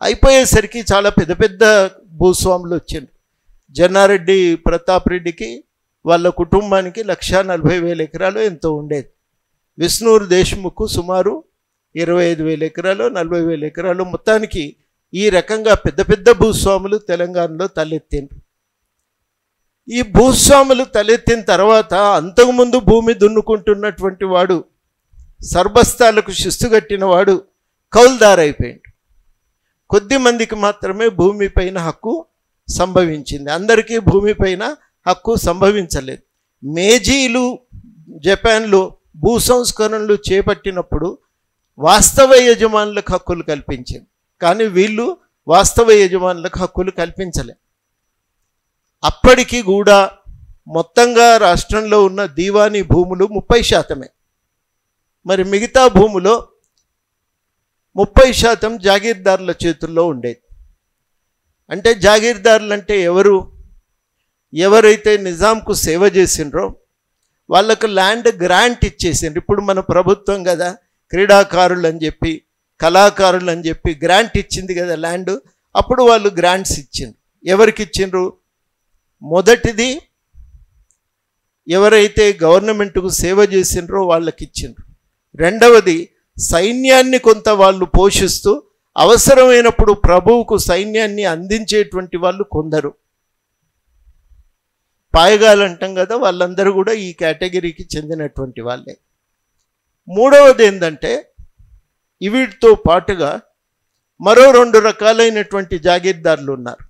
అయిపోయేసరికి చాలా పెద్ద పెద్ద భూస్వాములు వచ్చిండ్రు. జన్నారెడ్డి ప్రతాప్ రెడ్డికి వాళ్ళ కుటుంబానికి 1,40,000 ఎకరాలు ఎంతో ఉండేది. విష్ణూరు దేశ్ముఖ్ సుమారు 25,000 ఎకరాలు, 40,000 ఎకరాలు. మొత్తానికి ఈ రకంగా పెద్ద పెద్ద భూస్వాములు తెలంగాణలో తలెత్తిండ్రు. ఈ భూస్వాములు తలెత్తిన తర్వాత అంతకుముందు భూమి దున్నుకుంటున్నటువంటి వాడు, సర్బస్తాలకు శిస్తు కట్టిన వాడు కౌలుదారు అయిపోయిండు. కొద్ది మందికి మాత్రమే భూమి పైన హక్కు సంభవించింది, అందరికీ భూమి పైన హక్కు సంభవించలేదు. మేజీలు జపాన్లో భూ సంస్కరణలు చేపట్టినప్పుడు వాస్తవ యజమానులకు హక్కులు కల్పించింది, కానీ వీళ్ళు వాస్తవ యజమానులకు హక్కులు కల్పించలే. అప్పటికి కూడా మొత్తంగా రాష్ట్రంలో ఉన్న దీవానీ భూములు 30%. మరి మిగతా భూములో 30% జాగీర్దారుల చేతుల్లో ఉండేది. అంటే జాగీర్దారులు అంటే ఎవరైతే నిజాంకు సేవ చేసిండ్రో వాళ్ళకు ల్యాండ్ గ్రాంట్ ఇచ్చేసిండ్రు. ఇప్పుడు మన ప్రభుత్వం కదా క్రీడాకారులు అని చెప్పి, కళాకారులు అని చెప్పి గ్రాంట్ ఇచ్చింది కదా ల్యాండ్. అప్పుడు వాళ్ళు గ్రాంట్స్ ఇచ్చిండ్రు. ఎవరికి ఇచ్చిండ్రు? మొదటిది ఎవరైతే గవర్నమెంట్కు సేవ చేసిండ్రో వాళ్ళకి ఇచ్చిండ్రు. రెండవది సైన్యాన్ని కొంత వాళ్ళు పోషిస్తూ అవసరమైనప్పుడు ప్రభువుకు సైన్యాన్ని అందించేటువంటి వాళ్ళు కొందరు, పాయగాలు అంటాం కదా, వాళ్ళందరూ కూడా ఈ కేటగిరీకి చెందినటువంటి వాళ్ళే. మూడవది ఏంటంటే వీటితో పాటుగా మరో 2 రకాలైనటువంటి జాగీర్దారులు ఉన్నారు.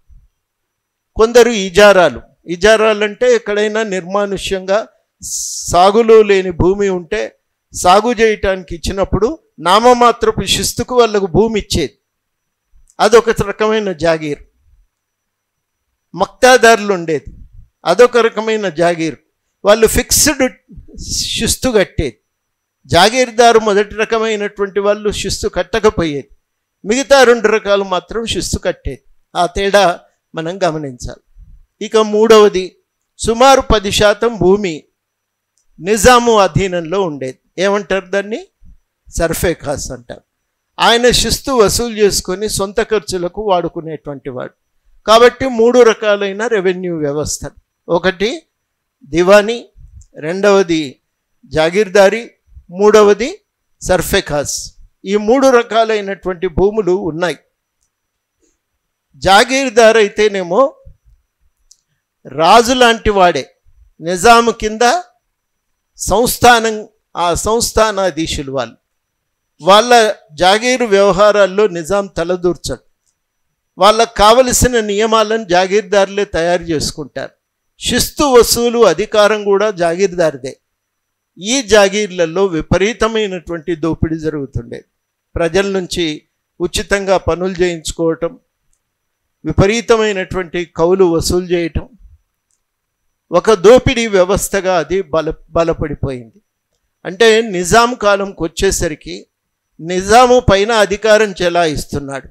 కొందరు ఇజారాలు అంటే ఎక్కడైనా నిర్మానుష్యంగా సాగులో లేని భూమి ఉంటే సాగు చేయటానికి ఇచ్చినప్పుడు నామమాత్రపు శిస్తుకు వాళ్ళకు భూమి ఇచ్చేది, అదొక రకమైన జాగీర్. మక్తాదారులు ఉండేది, అదొక రకమైన జాగీర్. వాళ్ళు ఫిక్స్డ్ శిస్తు కట్టేది. జాగీర్దారు మొదటి రకమైనటువంటి వాళ్ళు శిస్తు కట్టకపోయేది, మిగతా 2 రకాలు మాత్రం శిస్తు కట్టేది. ఆ తేడా మనం గమనించాలి. ఇక మూడవది సుమారు 10% భూమి నిజాము అధీనంలో ఉండేది. ఏమంటారు దాన్ని? సర్ఫే ఖాస్ అంటారు. ఆయన శిస్తు వసూలు చేసుకొని సొంత ఖర్చులకు వాడుకునేటువంటి వాడు. కాబట్టి 3 రకాలైన రెవెన్యూ వ్యవస్థ. ఒకటి దివానీ, రెండవది జాగీర్దారీ, మూడవది సర్ఫే ఖాస్. ఈ 3 రకాలైనటువంటి భూములు ఉన్నాయి. జాగీర్దార్ అయితేనేమో రాజు లాంటి వాడే, నిజాము కింద సంస్థానం, ఆ సంస్థానాధీశులు వాళ్ళ జాగీరు వ్యవహారాల్లో నిజాం తలదూర్చడు. వాళ్ళకు కావలసిన నియమాలను జాగీర్దారులే తయారు చేసుకుంటారు. శిస్తు వసూలు అధికారం కూడా జాగీర్దారిదే. ఈ జాగీర్లలో విపరీతమైనటువంటి దోపిడీ జరుగుతుండేది. ప్రజల నుంచి ఉచితంగా పనులు చేయించుకోవటం, విపరీతమైనటువంటి కౌలు వసూలు చేయటం, ఒక దోపిడీ వ్యవస్థగా అది బలపడిపోయింది. అంటే నిజాం కాలంకి వచ్చేసరికి నిజాము పైన అధికారం చెలాయిస్తున్నాడు.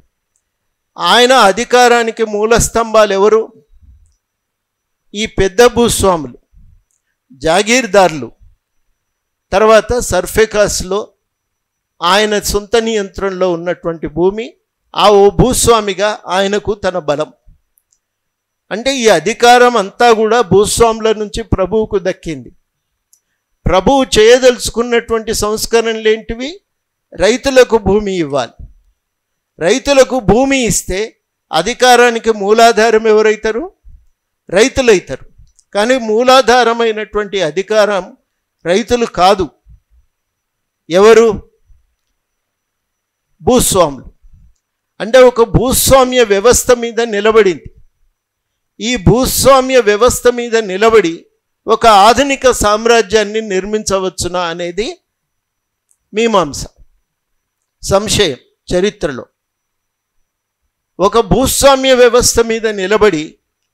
ఆయన అధికారానికి మూలస్తంభాలు ఎవరు? ఈ పెద్ద భూస్వాములు, జాగీర్దార్లు. తర్వాత సర్ఫేకాస్లో ఆయన సొంత నియంత్రణలో ఉన్నటువంటి భూమి, ఆ ఓ భూస్వామిగా ఆయనకు తన బలం. అంటే ఈ అధికారం అంతా కూడా భూస్వాముల నుంచి ప్రభువుకు దక్కింది. ప్రభువు చేయదలుచుకున్నటువంటి సంస్కరణలు ఏంటివి? రైతులకు భూమి ఇవ్వాలి. రైతులకు భూమి ఇస్తే అధికారానికి మూలాధారం ఎవరైతారు? రైతులైతారు. కానీ మూలాధారమైనటువంటి అధికారం రైతులు కాదు. ఎవరు? భూస్వాములు. అంటే ఒక భూస్వామ్య వ్యవస్థ మీద నిలబడింది. ఈ భూస్వామ్య వ్యవస్థ మీద నిలబడి ఒక ఆధునిక సామ్రాజ్యాన్ని నిర్మించవచ్చునా అనేది మీమాంస, సంశయం చరిత్రలో. ఒక భూస్వామ్య వ్యవస్థ మీద నిలబడి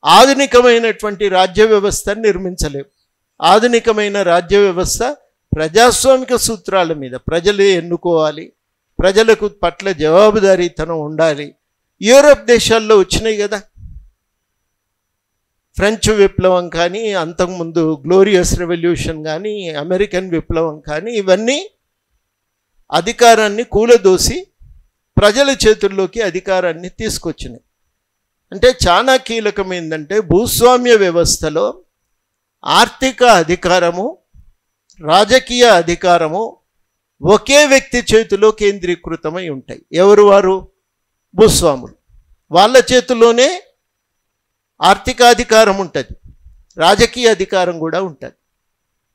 ఆధునికమైనటువంటి రాజ్య వ్యవస్థను నిర్మించలేము. ఆధునికమైన రాజ్య వ్యవస్థ ప్రజాస్వామిక సూత్రాల మీద, ప్రజలే ఎన్నుకోవాలి, ప్రజలకు పట్ల జవాబుదారీతనం ఉండాలి. యూరోప్ దేశాల్లో వచ్చినాయి కదా, ఫ్రెంచ్ విప్లవం కానీ, అంతకుముందు గ్లోరియస్ రెవల్యూషన్ కానీ, అమెరికన్ విప్లవం కానీ, ఇవన్నీ అధికారాన్ని కూలదోసి ప్రజల చేతుల్లోకి అధికారాన్ని తీసుకొచ్చినాయి. అంటే చాలా కీలకం ఏంటంటే భూస్వామ్య వ్యవస్థలో ఆర్థిక అధికారము, రాజకీయ అధికారము ఒకే వ్యక్తి చేతిలో కేంద్రీకృతమై ఉంటాయి. ఎవరు వారు? భూస్వాములు. వాళ్ళ చేతిలోనే ఆర్థిక అధికారం ఉంటుంది, రాజకీయ అధికారం కూడా ఉంటుంది.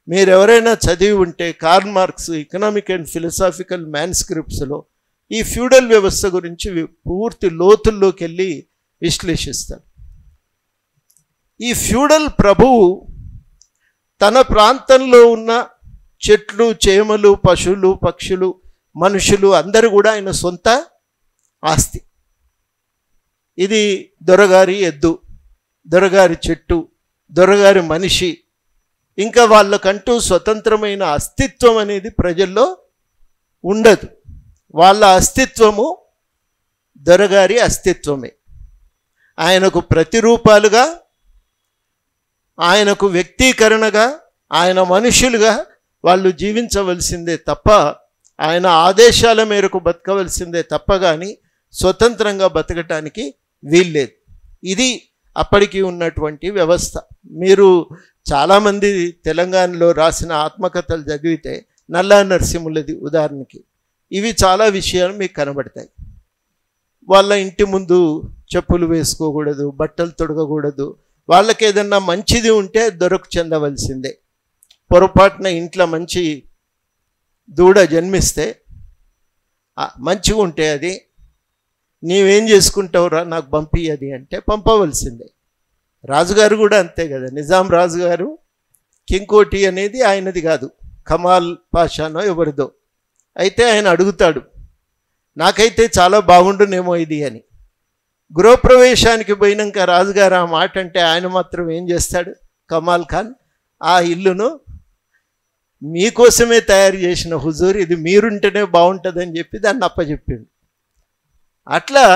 మీరు ఎవరైనా చదివి ఉంటే Karl Marx economic and philosophical మ్యాన్స్క్రిప్ట్స్లో ఈ ఫ్యూడల్ వ్యవస్థ గురించి పూర్తి లోతుల్లోకి వెళ్ళి విశ్లేషిస్తారు. ఈ ఫ్యూడల్ ప్రభువు తన ప్రాంతంలో ఉన్న చెట్లు, చేమలు, పశువులు, పక్షులు, మనుషులు అందరూ కూడా ఆయన సొంత ఆస్తి. ఇది దొరగారి ఎద్దు, దొరగారి చెట్టు, దొరగారి మనిషి. ఇంకా వాళ్ళకంటూ స్వతంత్రమైన అస్తిత్వం అనేది ప్రజల్లో ఉండదు. వాళ్ళ అస్తిత్వము దొరగారి అస్తిత్వమే. ఆయనకు ప్రతిరూపాలుగా, ఆయనకు వ్యక్తీకరణగా, ఆయన మనుషులుగా వాళ్ళు జీవించవలసిందే తప్ప, ఆయన ఆదేశాల మేరకు బతకవలసిందే తప్ప కానీ స్వతంత్రంగా బతకటానికి వీల్లేదు. ఇది అప్పటికి ఉన్నటువంటి వ్యవస్థ. మీరు చాలామంది తెలంగాణలో రాసిన ఆత్మకథలు చదివితే నల్లా నరసింహులది ఉదాహరణకి, ఇవి చాలా విషయాలు మీకు కనబడతాయి. వాళ్ళ ఇంటి ముందు చెప్పులు వేసుకోకూడదు, బట్టలు తొడగకూడదు, వాళ్ళకి ఏదన్నా మంచిది ఉంటే దొరకు చెందవలసిందే. పొరపాటున ఇంట్లో మంచి దూడ జన్మిస్తే, మంచిగా ఉంటే అది నీవేం చేసుకుంటావురా నాకు పంపి అది అంటే పంపవలసిందే. రాజుగారు కూడా అంతే కదా. నిజాం రాజుగారు కింకోటి అనేది ఆయనది కాదు, కమాల్ పాషానో ఎవరిదో. అయితే ఆయన అడుగుతాడు, నాకైతే చాలా బాగుండునేమో ఇది అని. గృహప్రవేశానికి పోయినాక రాజుగారు ఆ మాట అంటే ఆయన మాత్రం ఏం చేస్తాడు? కమాల్ ఖాన్ ఆ ఇల్లును మీకోసమే తయారు చేసిన హుజూర్, ఇది మీరుంటేనే బాగుంటుందని చెప్పి దాన్ని అప్పచెప్పిండు. అట్లా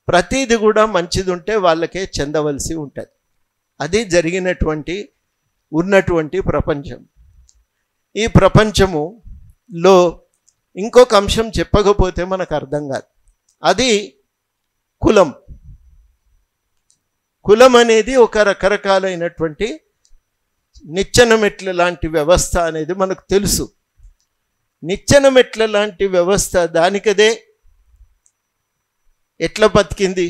ప్రతిది కూడా మంచిది ఉంటే వాళ్ళకే చెందవలసి ఉంటుంది. అది ఉన్నటువంటి ప్రపంచం. ఈ ప్రపంచములో ఇంకొక అంశం చెప్పకపోతే మనకు అర్థం కాదు. అది కులం. కులం అనేది ఒక రకరకాలైనటువంటి నిచ్చెన మెట్ల లాంటి వ్యవస్థ అనేది మనకు తెలుసు. నిచ్చెన మెట్ల లాంటి వ్యవస్థ దానికదే ఎట్లా బతికింది,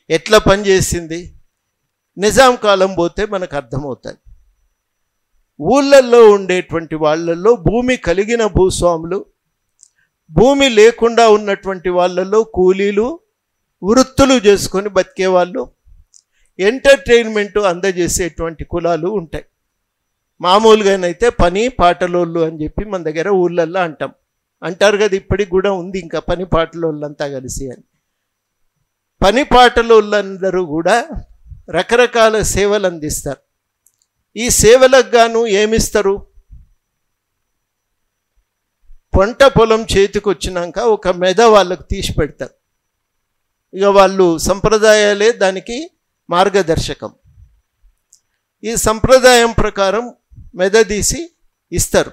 ఎట్లా పనిచేసింది, నిజాం కాలం పోతే మనకు అర్థమవుతుంది. ఊళ్ళల్లో ఉండేటువంటి వాళ్ళల్లో భూమి కలిగిన భూస్వాములు, భూమి లేకుండా ఉన్నటువంటి వాళ్ళల్లో కూలీలు, వృత్తులు చేసుకొని బతికేవాళ్ళు, ఎంటర్టైన్మెంట్ అందజేసేటువంటి కులాలు ఉంటాయి. మామూలుగానైతే పని పాటలోళ్ళు అని చెప్పి మన దగ్గర ఊళ్ళల్లో అంటాం. అంటారు కదా, ఇప్పటికి కూడా ఉంది ఇంకా పని పాటలోళ్ళంతా కలిసి అని. పని పాటలోళ్ళందరూ కూడా రకరకాల సేవలు అందిస్తారు. ఈ సేవలకు గాను ఏమిస్తారు? పంట పొలం చేతికి వచ్చినాక ఒక మెద వాళ్ళకు తీసి పెడతారు. ఇక వాళ్ళు సంప్రదాయాలే దానికి మార్గదర్శకం. ఈ సంప్రదాయం ప్రకారం మెద తీసి ఇస్తారు.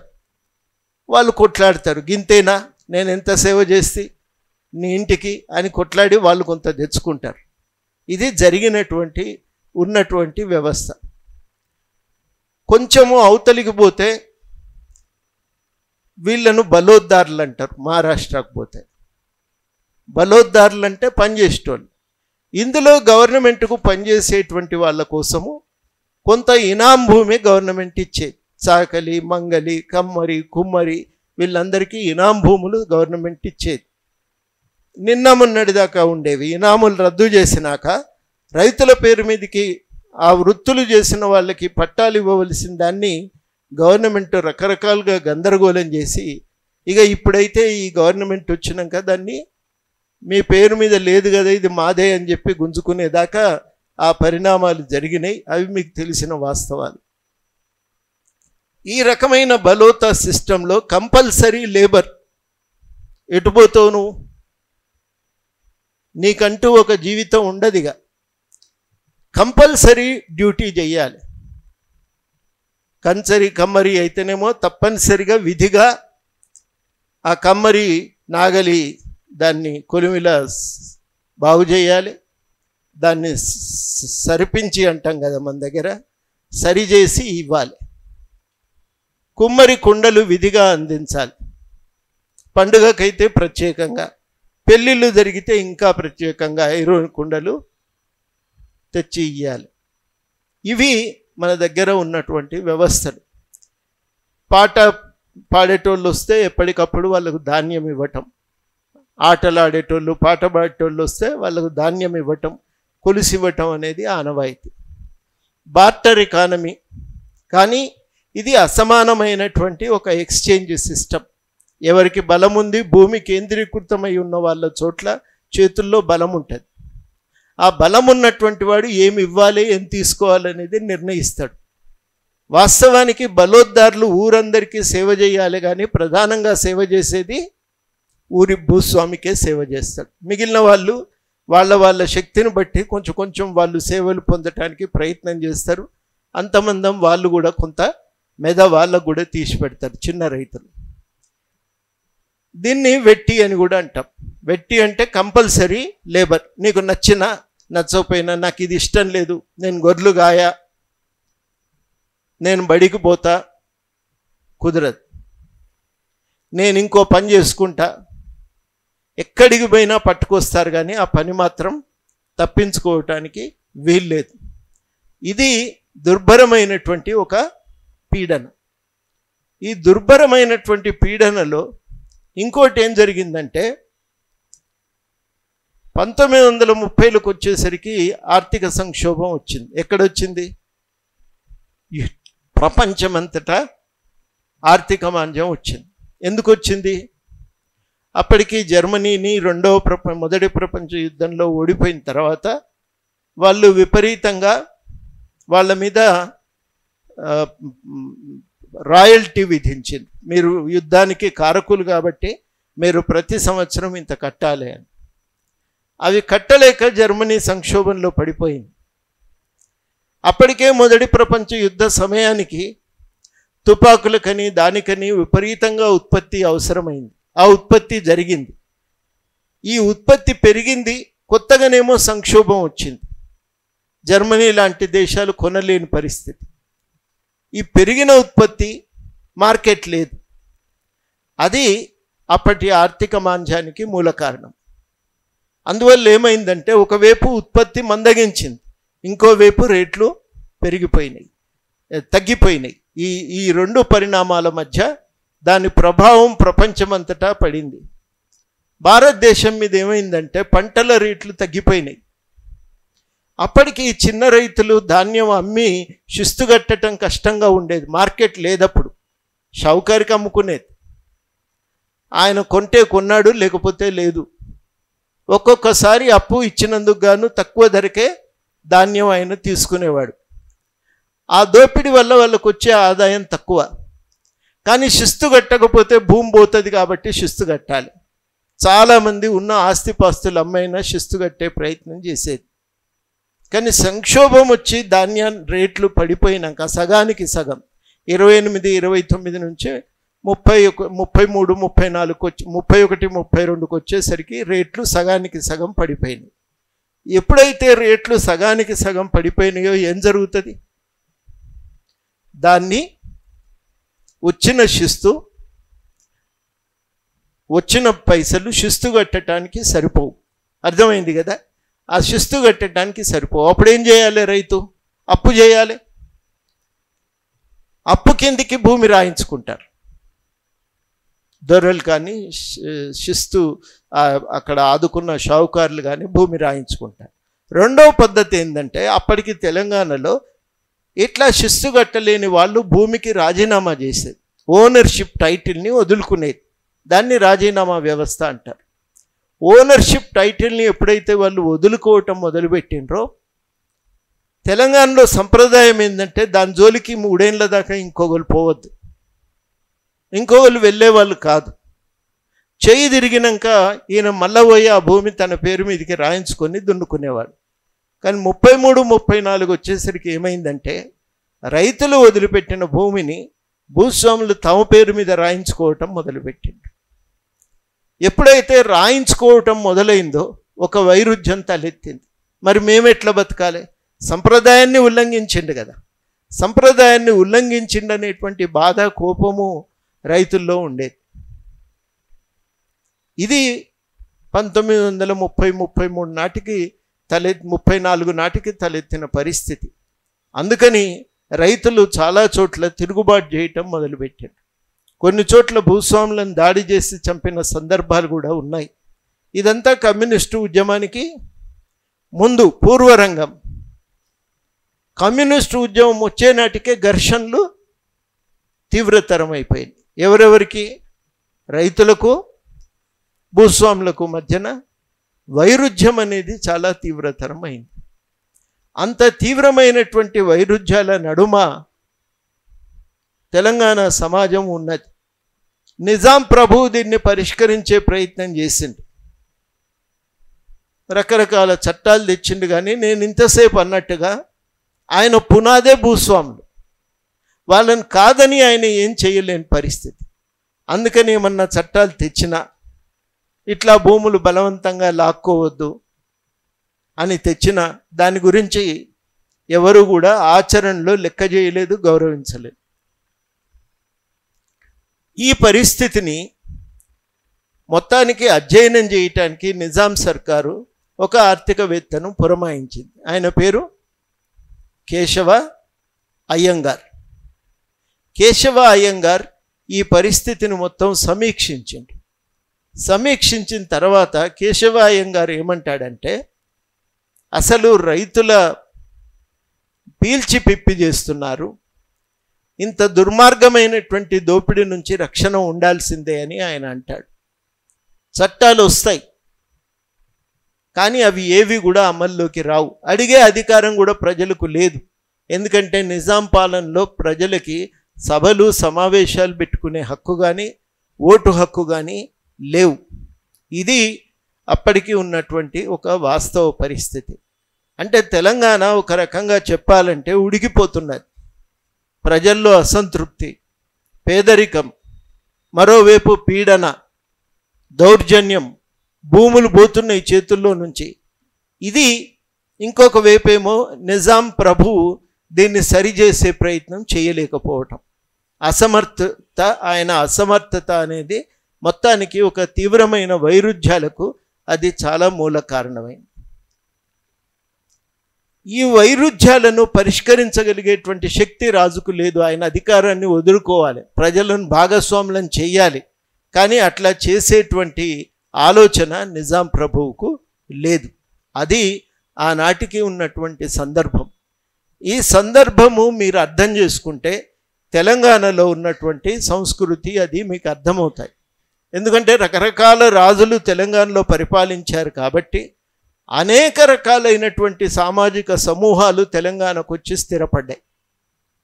వాళ్ళు కొట్లాడతారు, గింతేనా నేను ఎంత సేవ చేస్తే నీ ఇంటికి అని కొట్లాడి వాళ్ళు కొంత తెచ్చుకుంటారు. ఇది ఉన్నటువంటి వ్యవస్థ. కొంచెము అవతలికి పోతే వీళ్ళను బలోద్దారులు అంటారు. మహారాష్ట్రకు పోతే బలోద్దారులు అంటే పనిచేసేటోళ్ళు. ఇందులో గవర్నమెంట్కు పనిచేసేటువంటి వాళ్ళ కోసము కొంత ఇనాం భూమి గవర్నమెంట్ ఇచ్చేది. చాకలి, మంగలి, కమ్మరి, కుమ్మరి వీళ్ళందరికీ ఇనాం భూములు గవర్నమెంట్ ఇచ్చేది. నిన్న మొన్నటి దాకా ఉండేవి. ఇనాములు రద్దు చేసినాక రైతుల పేరు మీదకి ఆ వృత్తులు చేసిన వాళ్ళకి పట్టాలు ఇవ్వవలసిన దాన్ని గవర్నమెంట్ రకరకాలుగా గందరగోళం చేసి, ఇక ఇప్పుడైతే ఈ గవర్నమెంట్ వచ్చినాక దాన్ని మీ పేరు మీద లేదు కదా ఇది మాదే అని చెప్పి గుంజుకునేదాకా ఆ పరిణామాలు జరిగినాయి. అవి మీకు తెలిసిన వాస్తవాలు. ఈ రకమైన బలోతా సిస్టంలో కంపల్సరీ లేబర్. ఎటుపోతావు నువ్వు? నీకంటూ ఒక జీవితం ఉండదిగా. కంపల్సరీ డ్యూటీ చెయ్యాలి. కమ్మరి అయితేనేమో తప్పనిసరిగా విధిగా ఆ కమ్మరి నాగలి దాన్ని కొలిమిలా బాగు చేయాలి. దాన్ని సరిపించి అంటాం కదా మన దగ్గర, సరిచేసి ఇవ్వాలి. కుమ్మరి కుండలు విధిగా అందించాలి. పండుగకైతే ప్రత్యేకంగా, పెళ్ళిళ్ళు జరిగితే ఇంకా ప్రత్యేకంగా ఐరన్ కుండలు తెచ్చి ఇవ్వాలి. ఇవి మన దగ్గర ఉన్నటువంటి వ్యవస్థలు. పాట పాడేటోళ్ళు వస్తే ఎప్పటికప్పుడు వాళ్ళకు ధాన్యం ఇవ్వటం, ఆటలు ఆడేటోళ్ళు పాట పాడేటోళ్ళు వస్తే వాళ్ళకు ధాన్యం ఇవ్వటం, కొలిసి ఇవ్వటం అనేది ఆనవాయితీ. Barter economy. కానీ ఇది అసమానమైనటువంటి ఒక ఎక్స్చేంజ్ సిస్టమ్. ఎవరికి బలం ఉంది, భూమి కేంద్రీకృతమై ఉన్న వాళ్ళ చోట్ల చేతుల్లో బలం ఉంటుంది. ఆ బలం ఉన్నటువంటి వాడు ఏమి ఇవ్వాలి, ఏం తీసుకోవాలనేది నిర్ణయిస్తాడు. వాస్తవానికి బలోద్దారులు ఊరందరికీ సేవ చేయాలి, కానీ ప్రధానంగా సేవ చేసేది ఊరి భూస్వామికే సేవ చేస్తాడు. మిగిలిన వాళ్ళు వాళ్ళ శక్తిని బట్టి కొంచెం వాళ్ళు సేవలు పొందటానికి ప్రయత్నం చేస్తారు. అంతమందం వాళ్ళు కూడా కొంత మెద వాళ్ళకు కూడా తీసి పెడతారు, చిన్న రైతులు. దీన్ని వెట్టి అని కూడా అంటాం. వెట్టి అంటే కంపల్సరీ లేబర్. నీకు నచ్చినా నచ్చకపోయినా, నాకు ఇది ఇష్టం లేదు, నేను గొర్రెలు గాయా, నేను బడికి పోతా, కుదరదు, నేను ఇంకో పని చేసుకుంటా, ఎక్కడికి పోయినా పట్టుకొస్తారు, కానీ ఆ పని మాత్రం తప్పించుకోవటానికి వీల్లేదు. ఇది దుర్భరమైనటువంటి ఒక పీడన. ఈ దుర్భరమైనటువంటి పీడనలో ఇంకోటి ఏం జరిగిందంటే 1930లకు వచ్చేసరికి ఆర్థిక సంక్షోభం వచ్చింది. ఎక్కడొచ్చింది? ప్రపంచమంతటా ఆర్థిక మాంద్యం వచ్చింది. ఎందుకు వచ్చింది? అప్పటికి జర్మనీని మొదటి ప్రపంచ యుద్ధంలో ఓడిపోయిన తర్వాత వాళ్ళు విపరీతంగా వాళ్ళ మీద రాయల్టీ విధించింది. మీరు యుద్ధానికి కారకులు కాబట్టి మీరు ప్రతి సంవత్సరం ఇంత కట్టాలి అని. అవి కట్టలేక జర్మనీ సంక్షోభంలో పడిపోయింది. అప్పటికే మొదటి ప్రపంచ యుద్ధ సమయానికి తుపాకులకని దానికని విపరీతంగా ఉత్పత్తి అవసరమైంది. ఆ ఉత్పత్తి జరిగింది. ఈ ఉత్పత్తి పెరిగింది, కొత్తగానేమో సంక్షోభం వచ్చింది. జర్మనీ లాంటి దేశాలు కొనలేని పరిస్థితి. ఈ పెరిగిన ఉత్పత్తి మార్కెట్ లేదు. అది అప్పటి ఆర్థిక మాంద్యానికి మూల కారణం. అందువల్ల ఏమైందంటే ఒకవైపు ఉత్పత్తి మందగించింది, ఇంకోవైపు రేట్లు తగ్గిపోయినాయి. ఈ రెండు పరిణామాల మధ్య దాని ప్రభావం ప్రపంచమంతటా పడింది. భారతదేశం మీద ఏమైందంటే పంటల రేట్లు తగ్గిపోయినాయి. అప్పటికి చిన్న రైతులు ధాన్యం అమ్మి శిస్తుగట్టడం కష్టంగా ఉండేది. మార్కెట్ లేదప్పుడు, షౌకర్కి అమ్ముకునేది. ఆయన కొంటే కొన్నాడు, లేకపోతే లేదు. ఒక్కొక్కసారి అప్పు ఇచ్చినందుకు గాను తక్కువ ధరకే ధాన్యం ఆయన తీసుకునేవాడు. ఆ దోపిడీ వల్ల వాళ్ళకు వచ్చే ఆదాయం తక్కువ. కానీ శిస్తు కట్టకపోతే భూమి పోతుంది కాబట్టి శిస్తు కట్టాలి. చాలామంది ఉన్న ఆస్తిపాస్తులు అమ్మైనా శిస్తు కట్టే ప్రయత్నం చేసేది. కానీ సంక్షోభం వచ్చి ధాన్యం రేట్లు పడిపోయినాక సగానికి సగం 28, 29 నుంచి 30, 33, 34 వచ్చి 31, 32కి వచ్చేసరికి రేట్లు సగానికి సగం పడిపోయినాయి. ఎప్పుడైతే రేట్లు సగానికి సగం పడిపోయినాయో ఏం జరుగుతుంది? దాన్ని వచ్చిన శిస్తు, వచ్చిన పైసలు శిస్తు కట్టడానికి సరిపోవు. అర్థమైంది కదా? ఆ శిస్తు కట్టడానికి సరిపోవు. అప్పుడేం చేయాలి? రైతు అప్పు చేయాలి. అప్పు కిందికి భూమి రాయించుకుంటారు. దొరలు కానీ శిస్తు అక్కడ ఆదుకున్న షావుకారులు కానీ భూమి రాయించుకుంటారు. రెండవ పద్ధతి ఏంటంటే, అప్పటికి తెలంగాణలో ఇట్లా శిస్తు కట్టలేని వాళ్ళు భూమికి రాజీనామా చేసేది. ఓనర్షిప్ టైటిల్ని వదులుకునేది. దాన్ని రాజీనామా వ్యవస్థ అంటారు. ఓనర్షిప్ టైటిల్ని ఎప్పుడైతే వాళ్ళు వదులుకోవటం మొదలుపెట్టినరో, తెలంగాణలో సంప్రదాయం ఏంటంటే దాని జోలికి 3 ఏళ్ళ దాకా ఇంకొకరు పోవద్దు, ఇంకొకరు వెళ్ళేవాళ్ళు కాదు. చెయ్యి తిరిగినాక ఈయన మళ్ళా పోయి ఆ భూమి తన పేరు మీదకి రాయించుకొని దున్నుకునేవాడు. కానీ 33, 34 వచ్చేసరికి ఏమైందంటే, రైతులు వదిలిపెట్టిన భూమిని భూస్వాములు తమ పేరు మీద రాయించుకోవటం మొదలుపెట్టింది. ఎప్పుడైతే రాయించుకోవటం మొదలైందో ఒక వైరుధ్యం తలెత్తింది. మరి మేమెట్లా బతకాలి? సంప్రదాయాన్ని ఉల్లంఘించిండు కదా. సంప్రదాయాన్ని ఉల్లంఘించిండు అనేటువంటి బాధ, కోపము రైతుల్లో ఉండేది. ఇది 1930, 33 నాటికి 34 నాటికి తలెత్తిన పరిస్థితి. అందుకని రైతులు చాలా చోట్ల తిరుగుబాటు చేయటం మొదలుపెట్టారు. కొన్ని చోట్ల భూస్వాములను దాడి చేసి చంపిన సందర్భాలు కూడా ఉన్నాయి. ఇదంతా కమ్యూనిస్టు ఉద్యమానికి ముందు పూర్వరంగం. కమ్యూనిస్టు ఉద్యమం వచ్చే నాటికే ఘర్షణలు తీవ్రతరం అయిపోయింది. ఎవరెవరికి? రైతులకు, భూస్వాములకు మధ్యన వైరుధ్యం అనేది చాలా తీవ్రతరం అయింది. అంత తీవ్రమైనటువంటి వైరుధ్యాల నడుమ తెలంగాణ సమాజం ఉన్నది. నిజాం ప్రభువు దీన్ని పరిష్కరించే ప్రయత్నం చేసిండు. రకరకాల చట్టాలు తెచ్చిండు. కానీ నేను ఇంతసేపు అన్నట్టుగా ఆయన పునాదే భూస్వాములు. వాళ్ళని కాదని ఆయన ఏం చేయలేని పరిస్థితి. అందుకని ఏమన్నా చట్టాలు తెచ్చినా ఇట్లా భూములు బలవంతంగా లాక్కోవద్దు అని తెచ్చిన దాని గురించి ఎవరు కూడా ఆచరణలో లెక్క చేయలేదు, గౌరవించలేదు. ఈ పరిస్థితిని మొత్తానికి అధ్యయనం చేయటానికి నిజాం సర్కారు ఒక ఆర్థికవేత్తను పురమాయించింది. ఆయన పేరు కేశవ అయ్యంగార్. కేశవ అయ్యంగార్ ఈ పరిస్థితిని మొత్తం సమీక్షించింది. సమీక్షించిన తర్వాత కేశవ అయ్యంగార్ ఏమంటాడంటే, అసలు రైతుల పీల్చి పిప్పి చేస్తున్నారు, ఇంత దుర్మార్గమైనటువంటి దోపిడీ నుంచి రక్షణ ఉండాల్సిందే అని ఆయన అంటాడు. చట్టాలు వస్తాయి కానీ అవి ఏవి కూడా అమల్లోకి రావు. అడిగే అధికారం కూడా ప్రజలకు లేదు. ఎందుకంటే నిజాం పాలనలో ప్రజలకి సభలు సమావేశాలు పెట్టుకునే హక్కు కానీ ఓటు హక్కు కానీ లేవు. ఇది అప్పటికి ఉన్నటువంటి ఒక వాస్తవ పరిస్థితి. అంటే తెలంగాణ ఒక రకంగా చెప్పాలంటే ఉడికిపోతున్నది. ప్రజల్లో అసంతృప్తి, పేదరికం, మరోవైపు పీడన, దౌర్జన్యం, భూములు పోతున్నాయి చేతుల్లో నుంచి. ఇది ఇంకొక వైపేమో నిజాం ప్రభువు దీన్ని సరిచేసే ప్రయత్నం చేయలేకపోవటం. అసమర్థత, ఆయన అసమర్థత అనేది మొత్తానికి ఒక తీవ్రమైన వైరుధ్యాలకు అది చాలా మూల కారణమైంది. ఈ వైరుధ్యాలను పరిష్కరించగలిగేటువంటి శక్తి రాజుకు లేదు. ఆయన అధికారాన్ని వదులుకోవాలి, ప్రజలను భాగస్వాములను చేయాలి. కానీ అట్లా చేసేటువంటి ఆలోచన నిజాం ప్రభువుకు లేదు. అది ఆనాటికి ఉన్నటువంటి సందర్భం. ఈ సందర్భము మీరు అర్థం చేసుకుంటే తెలంగాణలో ఉన్నటువంటి సంస్కృతి అది మీకు అర్థమవుతాయి. ఎందుకంటే రకరకాల రాజులు తెలంగాణలో పరిపాలించారు కాబట్టి అనేక రకాలైనటువంటి సామాజిక సమూహాలు తెలంగాణకు వచ్చి స్థిరపడ్డాయి.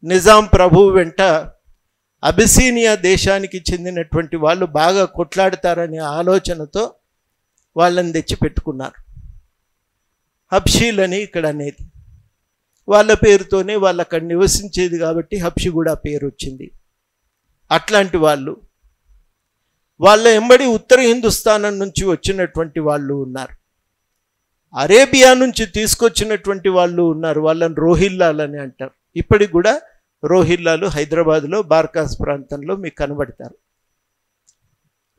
నిజాం ప్రభువు వెంట అబిసీనియా దేశానికి చెందినటువంటి వాళ్ళు బాగా కొట్లాడతారనే ఆలోచనతో వాళ్ళని తెచ్చి పెట్టుకున్నారు. హబ్షీలని ఇక్కడ అనేది వాళ్ళ పేరుతోనే వాళ్ళు అక్కడ నివసించేది కాబట్టి హబ్షి కూడా పేరు వచ్చింది. అట్లాంటి వాళ్ళు వాళ్ళ ఎంబడి ఉత్తర హిందుస్థానం నుంచి వచ్చినటువంటి వాళ్ళు ఉన్నారు, అరేబియా నుంచి తీసుకొచ్చినటువంటి వాళ్ళు ఉన్నారు. వాళ్ళని రోహిల్లాలని అంటారు. ఇప్పటికి కూడా రోహిల్లాలు హైదరాబాద్లో బార్కాస్ ప్రాంతంలో మీకు కనబడతారు.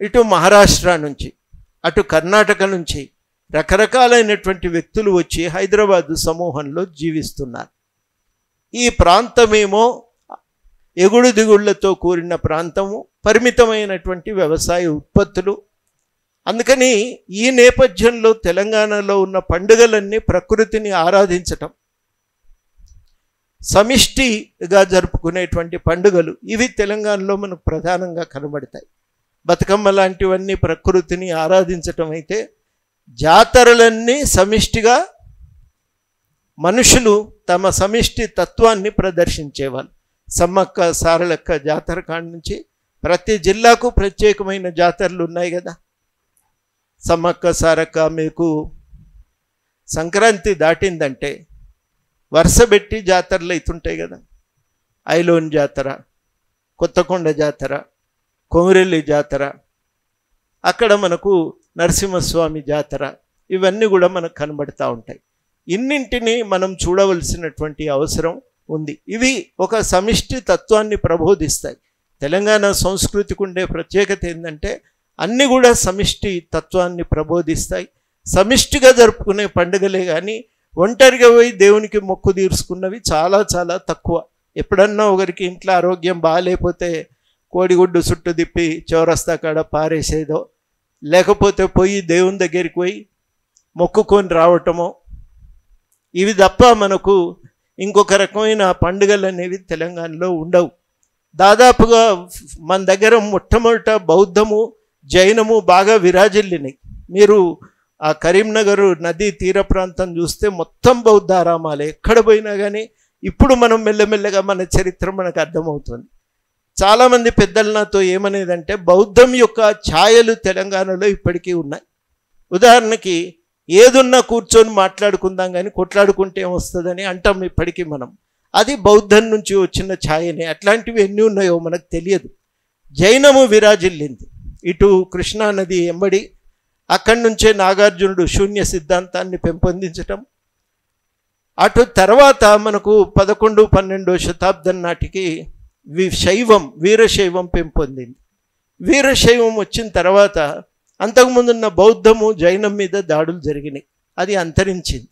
ఇటు మహారాష్ట్ర నుంచి అటు కర్ణాటక నుంచి రకరకాలైనటువంటి వ్యక్తులు వచ్చి హైదరాబాదు సమూహంలో జీవిస్తున్నారు. ఈ ప్రాంతమేమో ఎగుడు దిగుళ్లతో కూడిన ప్రాంతము, పరిమితమైనటువంటి వ్యవసాయ ఉత్పత్తులు. అందుకని ఈ నేపథ్యంలో తెలంగాణలో ఉన్న పండుగలన్నీ ప్రకృతిని ఆరాధించటం, సమిష్టిగా జరుపుకునేటువంటి పండుగలు ఇవి తెలంగాణలో మనకు ప్రధానంగా కనబడతాయి. బతుకమ్మ లాంటివన్నీ ప్రకృతిని ఆరాధించటం అయితే, జాతరలన్నీ సమిష్టిగా మనుషులు తమ సమిష్టి తత్వాన్ని ప్రదర్శించేవాళ్ళు. సమ్మక్క సారలక్క జాతర కాడ నుంచి ప్రతి జిల్లాకు ప్రత్యేకమైన జాతరలు ఉన్నాయి కదా. సమ్మక్క సారక్క మీకు సంక్రాంతి దాటిందంటే వరుసబెట్టి జాతరలు అవుతుంటాయి కదా. ఐలోన్ జాతర, కొత్తకొండ జాతర, కొమిరెల్లి జాతర, అక్కడ మనకు నరసింహస్వామి జాతర, ఇవన్నీ కూడా మనకు కనబడుతూ ఉంటాయి. ఇన్నింటినీ మనం చూడవలసినటువంటి అవసరం ఉంది. ఇవి ఒక సమిష్టి తత్వాన్ని ప్రబోధిస్తాయి. తెలంగాణ సంస్కృతికి ఉండే ప్రత్యేకత ఏంటంటే అన్నీ కూడా సమిష్టి తత్వాన్ని ప్రబోధిస్తాయి. సమిష్టిగా జరుపుకునే పండుగలే కానీ ఒంటరిగా పోయి దేవునికి మొక్కు తీర్చుకున్నవి చాలా చాలా తక్కువ. ఎప్పుడన్నా ఒకరికి ఇంట్లో ఆరోగ్యం బాగాలేకపోతే కోడిగుడ్డు చుట్టు తిప్పి చౌరస్తా కాడ పారేసేదో, లేకపోతే పోయి దేవుని దగ్గరికి పోయి మొక్కుకొని రావటమో, ఇవి తప్ప మనకు ఇంకొక రకమైన పండుగలు అనేవి తెలంగాణలో ఉండవు. దాదాపుగా మన దగ్గర మొట్టమొదట బౌద్ధము జైనము బాగా విరాజిల్లినాయి. మీరు ఆ కరీంనగర్ నదీ తీర ప్రాంతం చూస్తే మొత్తం బౌద్ధ ఆరామాలే, ఎక్కడ పోయినా కానీ. ఇప్పుడు మనం మెల్లమెల్లగా మన చరిత్ర మనకు అర్థమవుతుంది. చాలామంది పెద్దలు నాతో ఏమనేదంటే బౌద్ధం యొక్క ఛాయలు తెలంగాణలో ఇప్పటికీ ఉన్నాయి. ఉదాహరణకి ఏదున్నా కూర్చొని మాట్లాడుకుందాం కానీ కొట్లాడుకుంటే ఏమొస్తుందని అంటాం ఇప్పటికీ మనం. అది బౌద్ధం నుంచి వచ్చిన ఛాయనే. అట్లాంటివి ఎన్ని ఉన్నాయో మనకు తెలియదు. జైనము విరాజిల్లింది ఇటు కృష్ణానది ఎంబడి. అక్కడి నుంచే నాగార్జునుడు శూన్య సిద్ధాంతాన్ని పెంపొందించటం. అటు తర్వాత మనకు 11-12వ శతాబ్దం నాటికి శైవం, వీరశైవం పెంపొందింది. వీరశైవం వచ్చిన తర్వాత అంతకుముందున్న బౌద్ధము జైనం మీద దాడులు జరిగినాయి, అది అంతరించింది.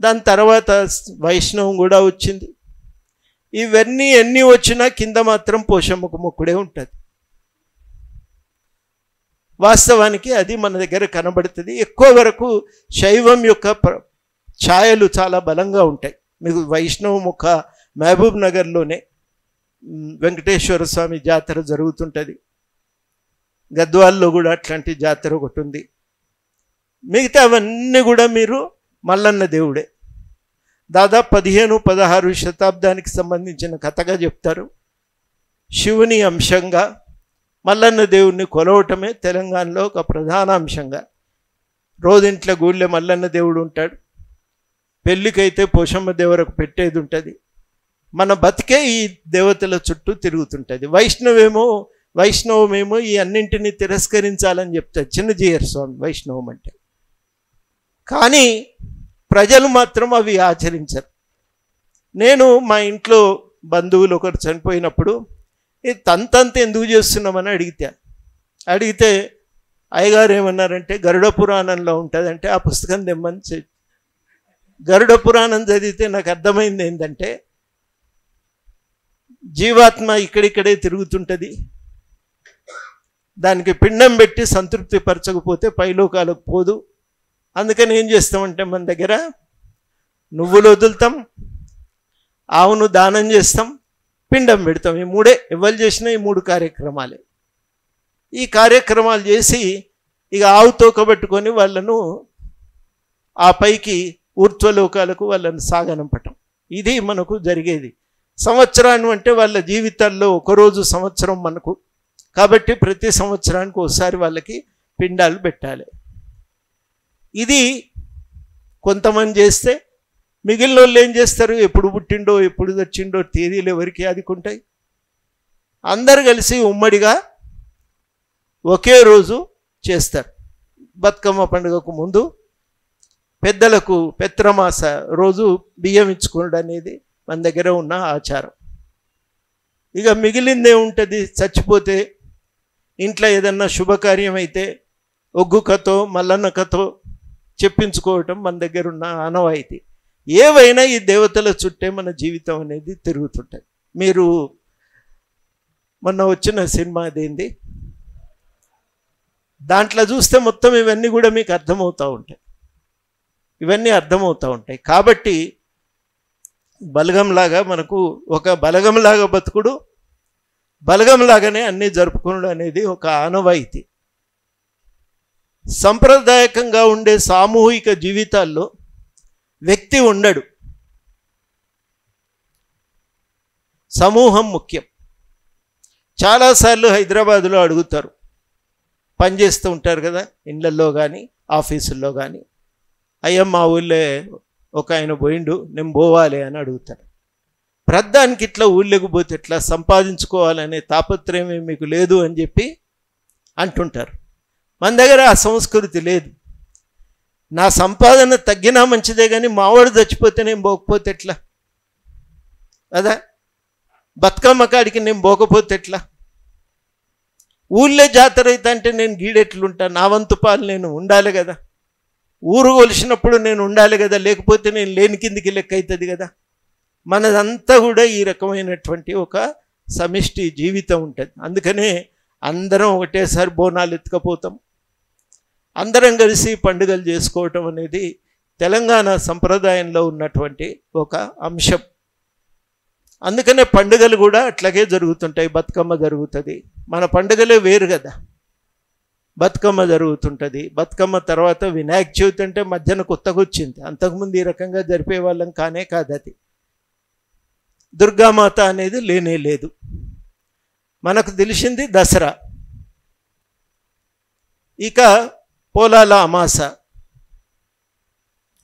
దాని తర్వాత వైష్ణవం కూడా వచ్చింది. ఇవన్నీ ఎన్ని వచ్చినా కింద మాత్రం పోషమ్మకు మొక్కుడే ఉంటుంది. వాస్తవానికి అది మన దగ్గర కనబడుతుంది. ఎక్కువ వరకు శైవం యొక్క ఛాయలు చాలా బలంగా ఉంటాయి. మీకు వైష్ణవం ఒక మహబూబ్ నగర్లోనే వెంకటేశ్వర స్వామి జాతర జరుగుతుంటుంది. గద్వాల్లో కూడా అట్లాంటి జాతర ఒకటి ఉంది. మిగతా అవన్నీ కూడా మీరు మల్లన్న దేవుడే. దాదాపు 15-16 శతాబ్దానికి సంబంధించిన కథగా చెప్తారు. శివుని అంశంగా మల్లన్న దేవుడిని కొలవటమే తెలంగాణలో ఒక ప్రధాన అంశంగా. రోజుంట్లో గుళ్ళే మల్లన్న దేవుడు ఉంటాడు, పెళ్ళికైతే పోషమ్మ దేవరకు పెట్టేది ఉంటుంది. మన బతికే ఈ దేవతల చుట్టూ తిరుగుతుంటుంది. వైష్ణవమేమో ఈ అన్నింటినీ తిరస్కరించాలని చెప్తారు చిన్నజీయర్ స్వామి వైష్ణవం అంటే. కానీ ప్రజలు మాత్రం అవి ఆచరించరు. నేను మా ఇంట్లో బంధువులు ఒకరు చనిపోయినప్పుడు ఇది తంతంత ఎందుకు చేస్తున్నామని అడిగితే అయ్యగారు ఏమన్నారంటే గరుడ పురాణంలో ఉంటుందంటే ఆ పుస్తకం తెమ్మని. గరుడ పురాణం చదివితే నాకు అర్థమైంది ఏంటంటే జీవాత్మ ఇక్కడిక్కడే తిరుగుతుంటుంది, దానికి పిండం పెట్టి సంతృప్తి పరచకపోతే పైలోకాలకు పోదు. అందుకని ఏం చేస్తామంటే మన దగ్గర నువ్వులు వదులుతాం, ఆవును దానం చేస్తాం, పిండం పెడతాం. ఈ మూడే ఎవరు చేసినా ఈ 3 కార్యక్రమాలే. ఈ కార్యక్రమాలు చేసి ఇక ఆవుతో కబట్టుకొని వాళ్ళను ఆ పైకి ఊర్ధ్వలోకాలకు వాళ్ళని సాగనంపటం. ఇది మనకు జరిగేది. సంవత్సరాన్ని అంటే వాళ్ళ జీవితాల్లో ఒకరోజు సంవత్సరం మనకు, కాబట్టి ప్రతి సంవత్సరానికి ఒకసారి వాళ్ళకి పిండాలు పెట్టాలి. ఇది కొంతమంది చేస్తే మిగిలిన వాళ్ళు ఏం చేస్తారు? ఎప్పుడు పుట్టిండో ఎప్పుడు చచ్చిండో తేదీలు ఎవరికి అదుకుంటాయి. అందరు కలిసి ఉమ్మడిగా ఒకే రోజు చేస్తారు. బతుకమ్మ పండుగకు ముందు పెద్దలకు పెత్రమాస రోజు బియ్యం ఇచ్చుకోవడం అనేది మన దగ్గర ఉన్న ఆచారం. ఇక మిగిలిందే ఉంటుంది. చచ్చిపోతే ఇంట్లో ఏదన్నా శుభకార్యం అయితే ఒగ్గు కథో మల్లన్న కథో చెప్పించుకోవటం మన దగ్గర ఉన్న ఆనవాయితీ. ఏవైనా ఈ దేవతల చుట్టే మన జీవితం అనేది తిరుగుతుంటుంది. మీరు మొన్న వచ్చిన సినిమా అదేంది, దాంట్లో చూస్తే మొత్తం ఇవన్నీ కూడా మీకు అర్థమవుతూ ఉంటాయి. ఇవన్నీ అర్థమవుతూ ఉంటాయి. కాబట్టి బలగంలాగా మనకు ఒక బలగంలాగా బతుకుడు, బలగంలాగానే అన్నీ జరుపుకునడం అనేది ఒక ఆనవాయితీ. సంప్రదాయకంగా ఉండే సామూహిక జీవితాల్లో వ్యక్తి ఉండడు, సమూహం ముఖ్యం. చాలాసార్లు హైదరాబాదులో అడుగుతారు, పనిచేస్తూ ఉంటారు కదా ఇళ్ళల్లో కానీ ఆఫీసుల్లో కానీ, అయ్యా మా ఊళ్ళో ఒక ఆయన పోయిండు నేను పోవాలి అని అడుగుతారు. ప్రద్దానికి ఇట్లా ఊళ్ళోకి పోతే ఇట్లా సంపాదించుకోవాలనే తాపత్రయం మీకు లేదు అని చెప్పి అంటుంటారు. మన దగ్గర ఆ సంస్కృతి లేదు. నా సంపాదన తగ్గినా మంచిదే కానీ మావాడు చచ్చిపోతే నేను పోకపోతే ఎట్లా కదా, బతుకమ్మ కాడికి నేను పోకపోతే ఎట్లా, ఊళ్ళో జాతర అయితే అంటే నేను గీడెట్లుంటా, నా వంతు పాలు నేను ఉండాలి కదా, ఊరు కొలిసినప్పుడు నేను ఉండాలి కదా, లేకపోతే నేను లేని కిందికి లెక్క అవుతుంది కదా. మనదంతా కూడా ఈ రకమైనటువంటి ఒక సమిష్టి జీవితం ఉంటుంది. అందుకనే అందరం ఒకటేసారి బోనాలు ఎత్తుకపోతాం, అందరం కలిసి పండుగలు చేసుకోవటం అనేది తెలంగాణ సంప్రదాయంలో ఉన్నటువంటి ఒక అంశం. అందుకనే పండుగలు కూడా అట్లాగే జరుగుతుంటాయి. బతుకమ్మ జరుగుతుంది, మన పండుగలే వేరు కదా. బతుకమ్మ జరుగుతుంటుంది, బతుకమ్మ తర్వాత వినాయక చవితి అంటే మధ్యాహ్న కొత్తగా వచ్చింది, అంతకుముందు ఈ రకంగా జరిపే వాళ్ళం కానే కాదు. అది దుర్గామాత అనేది లేనే లేదు. మనకు తెలిసింది దసరా, ఇక పోలాల అమాస,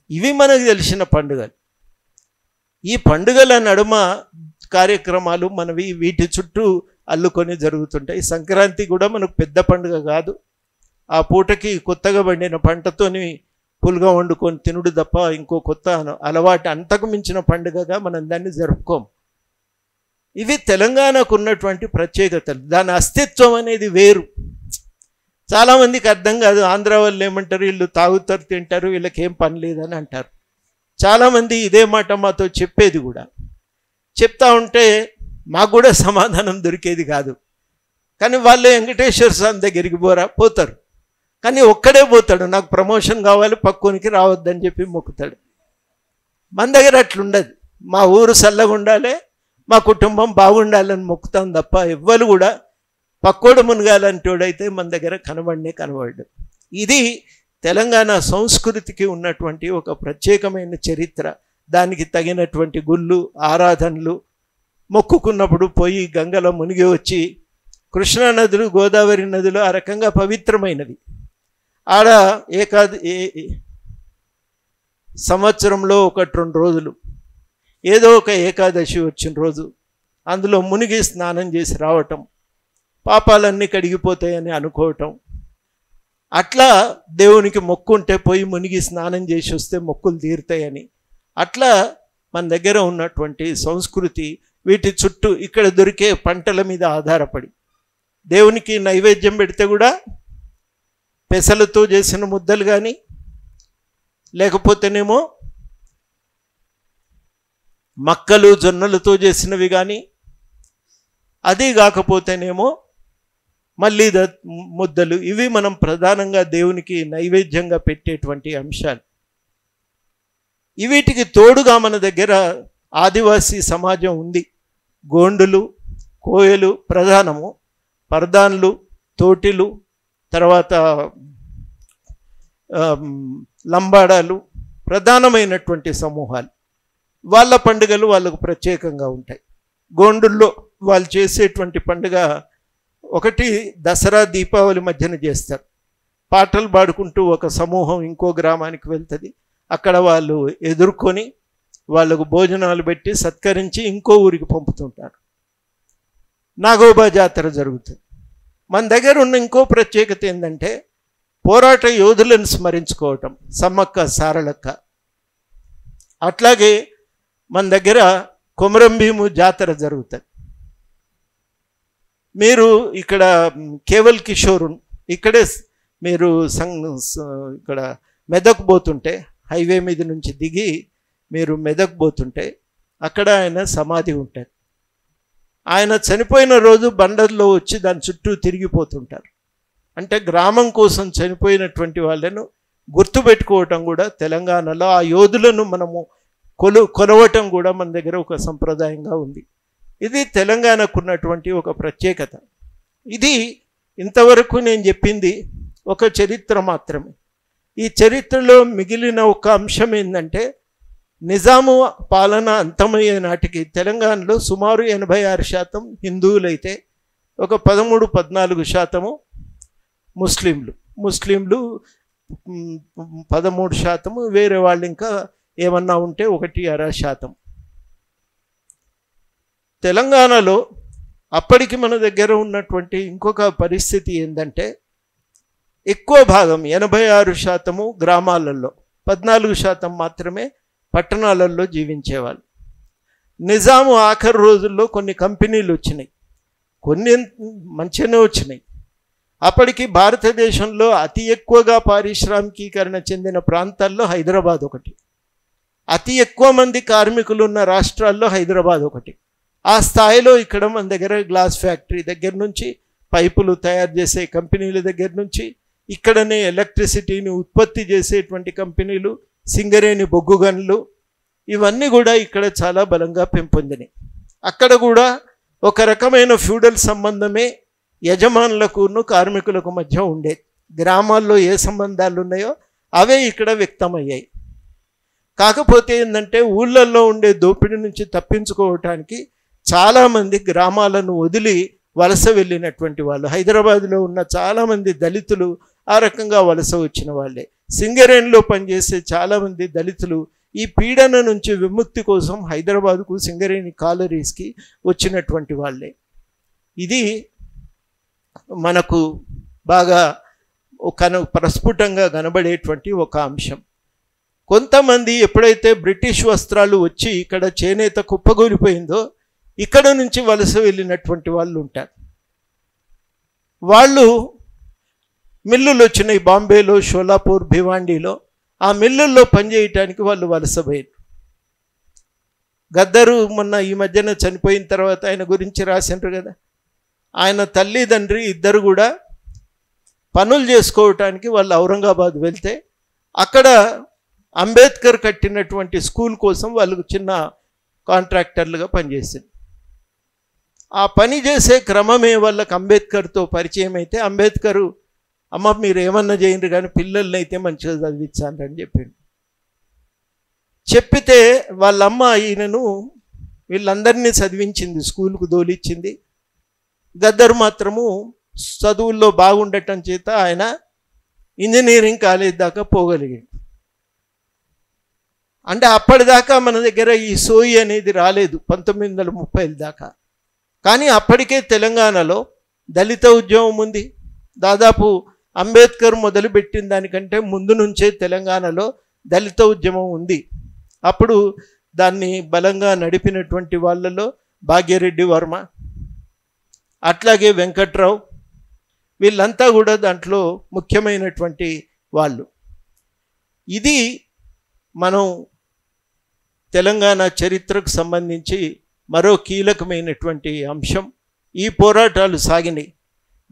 ఇవి మనకు తెలిసిన పండుగలు. ఈ పండుగల నడుమ కార్యక్రమాలు మనవి వీటి చుట్టూ అల్లుకొని జరుగుతుంటాయి. సంక్రాంతి కూడా మనకు పెద్ద పండుగ కాదు, ఆ పూటకి కొత్తగా పండిన పంటతోని పులుగా వండుకొని తినుడు తప్ప ఇంకో కొత్త అలవాటు అంతకు మించిన పండుగగా మనం దాన్ని జరుపుకోం. ఇవి తెలంగాణకు ఉన్నటువంటి ప్రత్యేకతలు, దాని అస్తిత్వం అనేది వేరు. చాలామందికి అర్థం కాదు. ఆంధ్ర వాళ్ళు ఏమంటారు, వీళ్ళు తాగుతారు తింటారు వీళ్ళకి ఏం పని లేదని అంటారు. చాలామంది ఇదే మాట మాతో చెప్పేది కూడా. చెప్తా ఉంటే మాకు కూడా సమాధానం దొరికేది కాదు. కానీ వాళ్ళు వెంకటేశ్వర స్వామి దగ్గరికి పోతారు, కానీ ఒక్కడే పోతాడు, నాకు ప్రమోషన్ కావాలి పక్కోనికి రావద్దని చెప్పి మొక్కుతాడు. మన దగ్గర అట్లుండదు. మా ఊరు చల్లగా ఉండాలి, మా కుటుంబం బాగుండాలని మొక్కుతాం తప్ప ఎవ్వరు కూడా పక్కోడు మునగాలంటోడైతే మన దగ్గర కనబడు. ఇది తెలంగాణ సంస్కృతికి ఉన్నటువంటి ఒక ప్రత్యేకమైన చరిత్ర. దానికి తగినటువంటి గుళ్ళు ఆరాధనలు, మొక్కుకున్నప్పుడు పోయి గంగలో మునిగి వచ్చి, కృష్ణా నదులు గోదావరి నదులు ఆ రకంగా పవిత్రమైనవి. ఆడ సంవత్సరంలో 1-2 రోజులు ఏదో ఒక ఏకాదశి వచ్చిన రోజు అందులో మునిగి స్నానం చేసి రావటం, పాపాలన్నీ కడిగిపోతాయని అనుకోవటం, అట్లా దేవునికి మొక్కు ఉంటే పోయి మునిగి స్నానం చేసి వస్తే మొక్కులు తీరుతాయని, అట్లా మన దగ్గర ఉన్నటువంటి సంస్కృతి వీటి చుట్టూ ఇక్కడ దొరికే పంటల మీద ఆధారపడి. దేవునికి నైవేద్యం పెడితే కూడా పెసలతో చేసిన ముద్దలు కానీ, లేకపోతేనేమో మక్కలు జొన్నలతో చేసినవి కానీ, అది కాకపోతేనేమో మళ్ళీ ముద్దలు, ఇవి మనం ప్రధానంగా దేవునికి నైవేద్యంగా పెట్టేటువంటి అంశాలు. వీటికి తోడుగా మన దగ్గర ఆదివాసీ సమాజం ఉంది. గోండులు కోయలు ప్రధానము, పర్దాన్లు తోటిలు, తర్వాత లంబాడాలు ప్రధానమైనటువంటి సమూహాలు. వాళ్ళ పండుగలు వాళ్ళకు ప్రత్యేకంగా ఉంటాయి. గోండుల్లో వాళ్ళు చేసేటువంటి పండుగ ఒకటి దసరా, దీపావళి మధ్యన చేస్తారు. పాటలు పాడుకుంటూ ఒక సమూహం ఇంకో గ్రామానికి వెళ్తుంది. అక్కడ వాళ్ళు ఎదుర్కొని వాళ్ళకు భోజనాలు పెట్టి సత్కరించి ఇంకో ఊరికి పంపుతుంటారు. నాగోబా జాతర జరుగుతుంది. మన దగ్గర ఉన్న ఇంకో ప్రత్యేకత ఏంటంటే పోరాట యోధులను స్మరించుకోవటం, సమ్మక్క సారళక్క. అట్లాగే మన దగ్గర కొమరం భీము జాతర జరుగుతుంది. మీరు ఇక్కడ కేవల్ కిషోర్ ఇక్కడే మీరు ఇక్కడ మెదక్ పోతుంటే, హైవే మీద నుంచి దిగి మీరు మెదక్ పోతుంటే అక్కడ ఆయన సమాధి ఉంటుంది. ఆయన చనిపోయిన రోజు బండల్లో వచ్చి దాని చుట్టూ తిరిగిపోతుంటారు. అంటే గ్రామం కోసం చనిపోయినటువంటి వాళ్ళను గుర్తుపెట్టుకోవటం కూడా తెలంగాణలో ఆ యోధులను మనము కొలవటం కూడా మన దగ్గర ఒక సంప్రదాయంగా ఉంది. ఇది తెలంగాణకు ఉన్నటువంటి ఒక ప్రత్యేకత. ఇది ఇంతవరకు నేను చెప్పింది ఒక చరిత్ర మాత్రమే. ఈ చరిత్రలో మిగిలిన ఒక అంశం ఏంటంటే నిజాము పాలన అంతమయ్యే నాటికి తెలంగాణలో సుమారు 86% హిందువులైతే ఒక 13-14% ముస్లింలు 13%, వేరే వాళ్ళు ఇంకా ఏమన్నా ఉంటే 1-2%. తెలంగాణలో అప్పటికి మన దగ్గర ఉన్నటువంటి ఇంకొక పరిస్థితి ఏంటంటే ఎక్కువ భాగం 86% గ్రామాలలో, 14% మాత్రమే పట్టణాలలో జీవించేవాళ్ళు. నిజాము ఆఖరి రోజుల్లో కొన్ని కంపెనీలు వచ్చినాయి, కొన్ని మంచిగానే వచ్చినాయి. అప్పటికి భారతదేశంలో అతి ఎక్కువగా పారిశ్రామికీకరణ చెందిన ప్రాంతాల్లో హైదరాబాద్ ఒకటి, అతి ఎక్కువ మంది కార్మికులు ఉన్న రాష్ట్రాల్లో హైదరాబాద్ ఒకటి. ఆ స్థాయిలో ఇక్కడ మన దగ్గర గ్లాస్ ఫ్యాక్టరీ దగ్గర నుంచి, పైపులు తయారు చేసే కంపెనీల దగ్గర నుంచి, ఇక్కడనే ఎలక్ట్రిసిటీని ఉత్పత్తి చేసేటువంటి కంపెనీలు, సింగరేణి బొగ్గు గనులు, ఇవన్నీ కూడా ఇక్కడ చాలా బలంగా పెంపొందినాయి. అక్కడ కూడా ఒక రకమైన ఫ్యూడల్ సంబంధమే యజమానులకును కార్మికులకు మధ్య ఉండేది. గ్రామాల్లో ఏ సంబంధాలు ఉన్నాయో అవే ఇక్కడ వ్యక్తమయ్యాయి. కాకపోతే ఏంటంటే ఊళ్ళల్లో ఉండే దోపిడీ నుంచి తప్పించుకోవటానికి చాలామంది గ్రామాలను వదిలి వలస వెళ్ళినటువంటి వాళ్ళు. హైదరాబాద్లో ఉన్న చాలామంది దళితులు ఆ రకంగా వలస వచ్చిన వాళ్ళే. సింగరేణిలో పనిచేసే చాలామంది దళితులు ఈ పీడన నుంచి విముక్తి కోసం హైదరాబాద్కు, సింగరేణి కాలరీస్కి వచ్చినటువంటి వాళ్ళే. ఇది మనకు బాగా ప్రస్ఫుటంగా కనబడేటువంటి ఒక అంశం. కొంతమంది ఎప్పుడైతే బ్రిటిష్ వస్త్రాలు వచ్చి ఇక్కడ చేనేత కుప్పగూలిపోయిందో ఇక్కడ నుంచి వలస వెళ్ళినటువంటి వాళ్ళు ఉంటారు. వాళ్ళు మిల్లులు వచ్చినాయి బాంబేలో, షోలాపూర్, భివాండీలో. ఆ మిల్లుల్లో పనిచేయటానికి వాళ్ళు వలసపోయారు. గద్దరు మొన్న ఈ మధ్యన చనిపోయిన తర్వాత ఆయన గురించి రాసిండ్రు కదా, ఆయన తల్లిదండ్రి ఇద్దరు కూడా పనులు చేసుకోవటానికి వాళ్ళు ఔరంగాబాద్ వెళ్తే అక్కడ అంబేద్కర్ కట్టినటువంటి స్కూల్ కోసం వాళ్ళు చిన్న కాంట్రాక్టర్లుగా పనిచేసింది. ఆ పని చేసే క్రమమే వాళ్ళకి అంబేద్కర్తో పరిచయం అయితే అంబేద్కరు, అమ్మ మీరు ఏమన్నా చేయండి కానీ పిల్లల్ని అయితే మంచిగా చదివించాలి అని చెప్పిండు. చెప్పితే వాళ్ళమ్మ ఈయనను వీళ్ళందరినీ చదివించింది, స్కూల్కు దోలిచ్చింది. గద్దరు మాత్రము చదువుల్లో బాగుండటం చేత ఆయన ఇంజనీరింగ్ కాలేజ్ దాకా పోగలిగాడు. అంటే అప్పటిదాకా మన దగ్గర ఈ సోయి అనేది రాలేదు 1930 దాకా. కానీ అప్పటికే తెలంగాణలో దళిత ఉద్యమం ఉంది. దాదాపు అంబేద్కర్ మొదలుపెట్టిన దానికంటే ముందు నుంచే తెలంగాణలో దళిత ఉద్యమం ఉంది. అప్పుడు దాన్ని బలంగా నడిపినటువంటి వాళ్ళలో భాగ్యరెడ్డి వర్మ, అట్లాగే వెంకట్రావు, వీళ్ళంతా కూడా దాంట్లో ముఖ్యమైనటువంటి వాళ్ళు. ఇది మనం తెలంగాణ చరిత్రకు సంబంధించి మరో కీలకమైనటువంటి అంశం. ఈ పోరాటాలు సాగినాయి.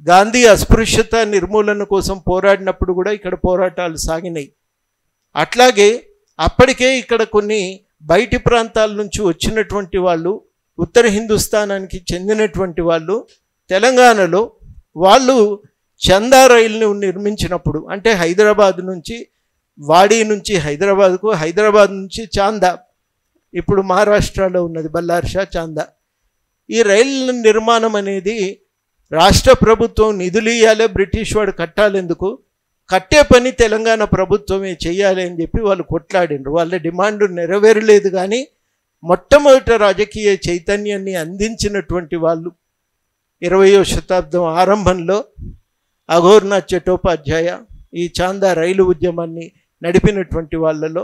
గాంధీ అస్పృశ్యత నిర్మూలన కోసం పోరాడినప్పుడు కూడా ఇక్కడ పోరాటాలు సాగినాయి. అట్లాగే అప్పటికే ఇక్కడ కొన్ని బయటి ప్రాంతాల నుంచి వచ్చినటువంటి వాళ్ళు, ఉత్తర హిందుస్థానానికి చెందినటువంటి వాళ్ళు తెలంగాణలో వాళ్ళు చందా రైలుని నిర్మించినప్పుడు, అంటే హైదరాబాద్ నుంచి వాడి నుంచి హైదరాబాద్కు, హైదరాబాద్ నుంచి చాందా, ఇప్పుడు మహారాష్ట్రలో ఉన్నది బల్లార్షా చాందా, ఈ రైలు నిర్మాణం అనేది రాష్ట్ర ప్రభుత్వం నిధులు ఇవ్వాలి, బ్రిటిష్ వాడు కట్టాలెందుకు, కట్టే పని తెలంగాణ ప్రభుత్వమే చెయ్యాలి అని చెప్పి వాళ్ళు కొట్లాడినరు. వాళ్ళ డిమాండ్ నెరవేరలేదు. కానీ మొట్టమొదట రాజకీయ చైతన్యాన్ని అందించినటువంటి వాళ్ళు 20వ శతాబ్దం ఆరంభంలో అఘోర్నాథ్ చట్టోపాధ్యాయ ఈ చాందా రైలు ఉద్యమాన్ని నడిపినటువంటి వాళ్ళలో,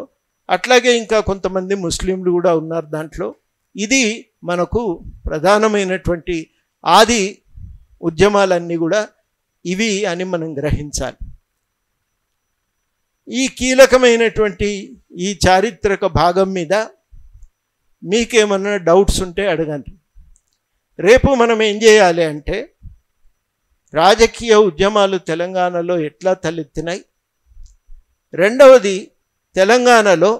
అట్లాగే ఇంకా కొంతమంది ముస్లింలు కూడా ఉన్నారు దాంట్లో. ఇది మనకు ప్రధానమైనటువంటి ఆది ఉద్యమాలన్నీ కూడా ఇవి అని మనం గ్రహించాలి. ఈ కీలకమైనటువంటి ఈ చారిత్రక భాగం మీద మీకేమన్నా డౌట్స్ ఉంటే అడగండి. రేపు మనం ఏం చేయాలి అంటే, రాజకీయ ఉద్యమాలు తెలంగాణలో ఎట్లా తలెత్తినాయి, రెండవది తెలంగాణలో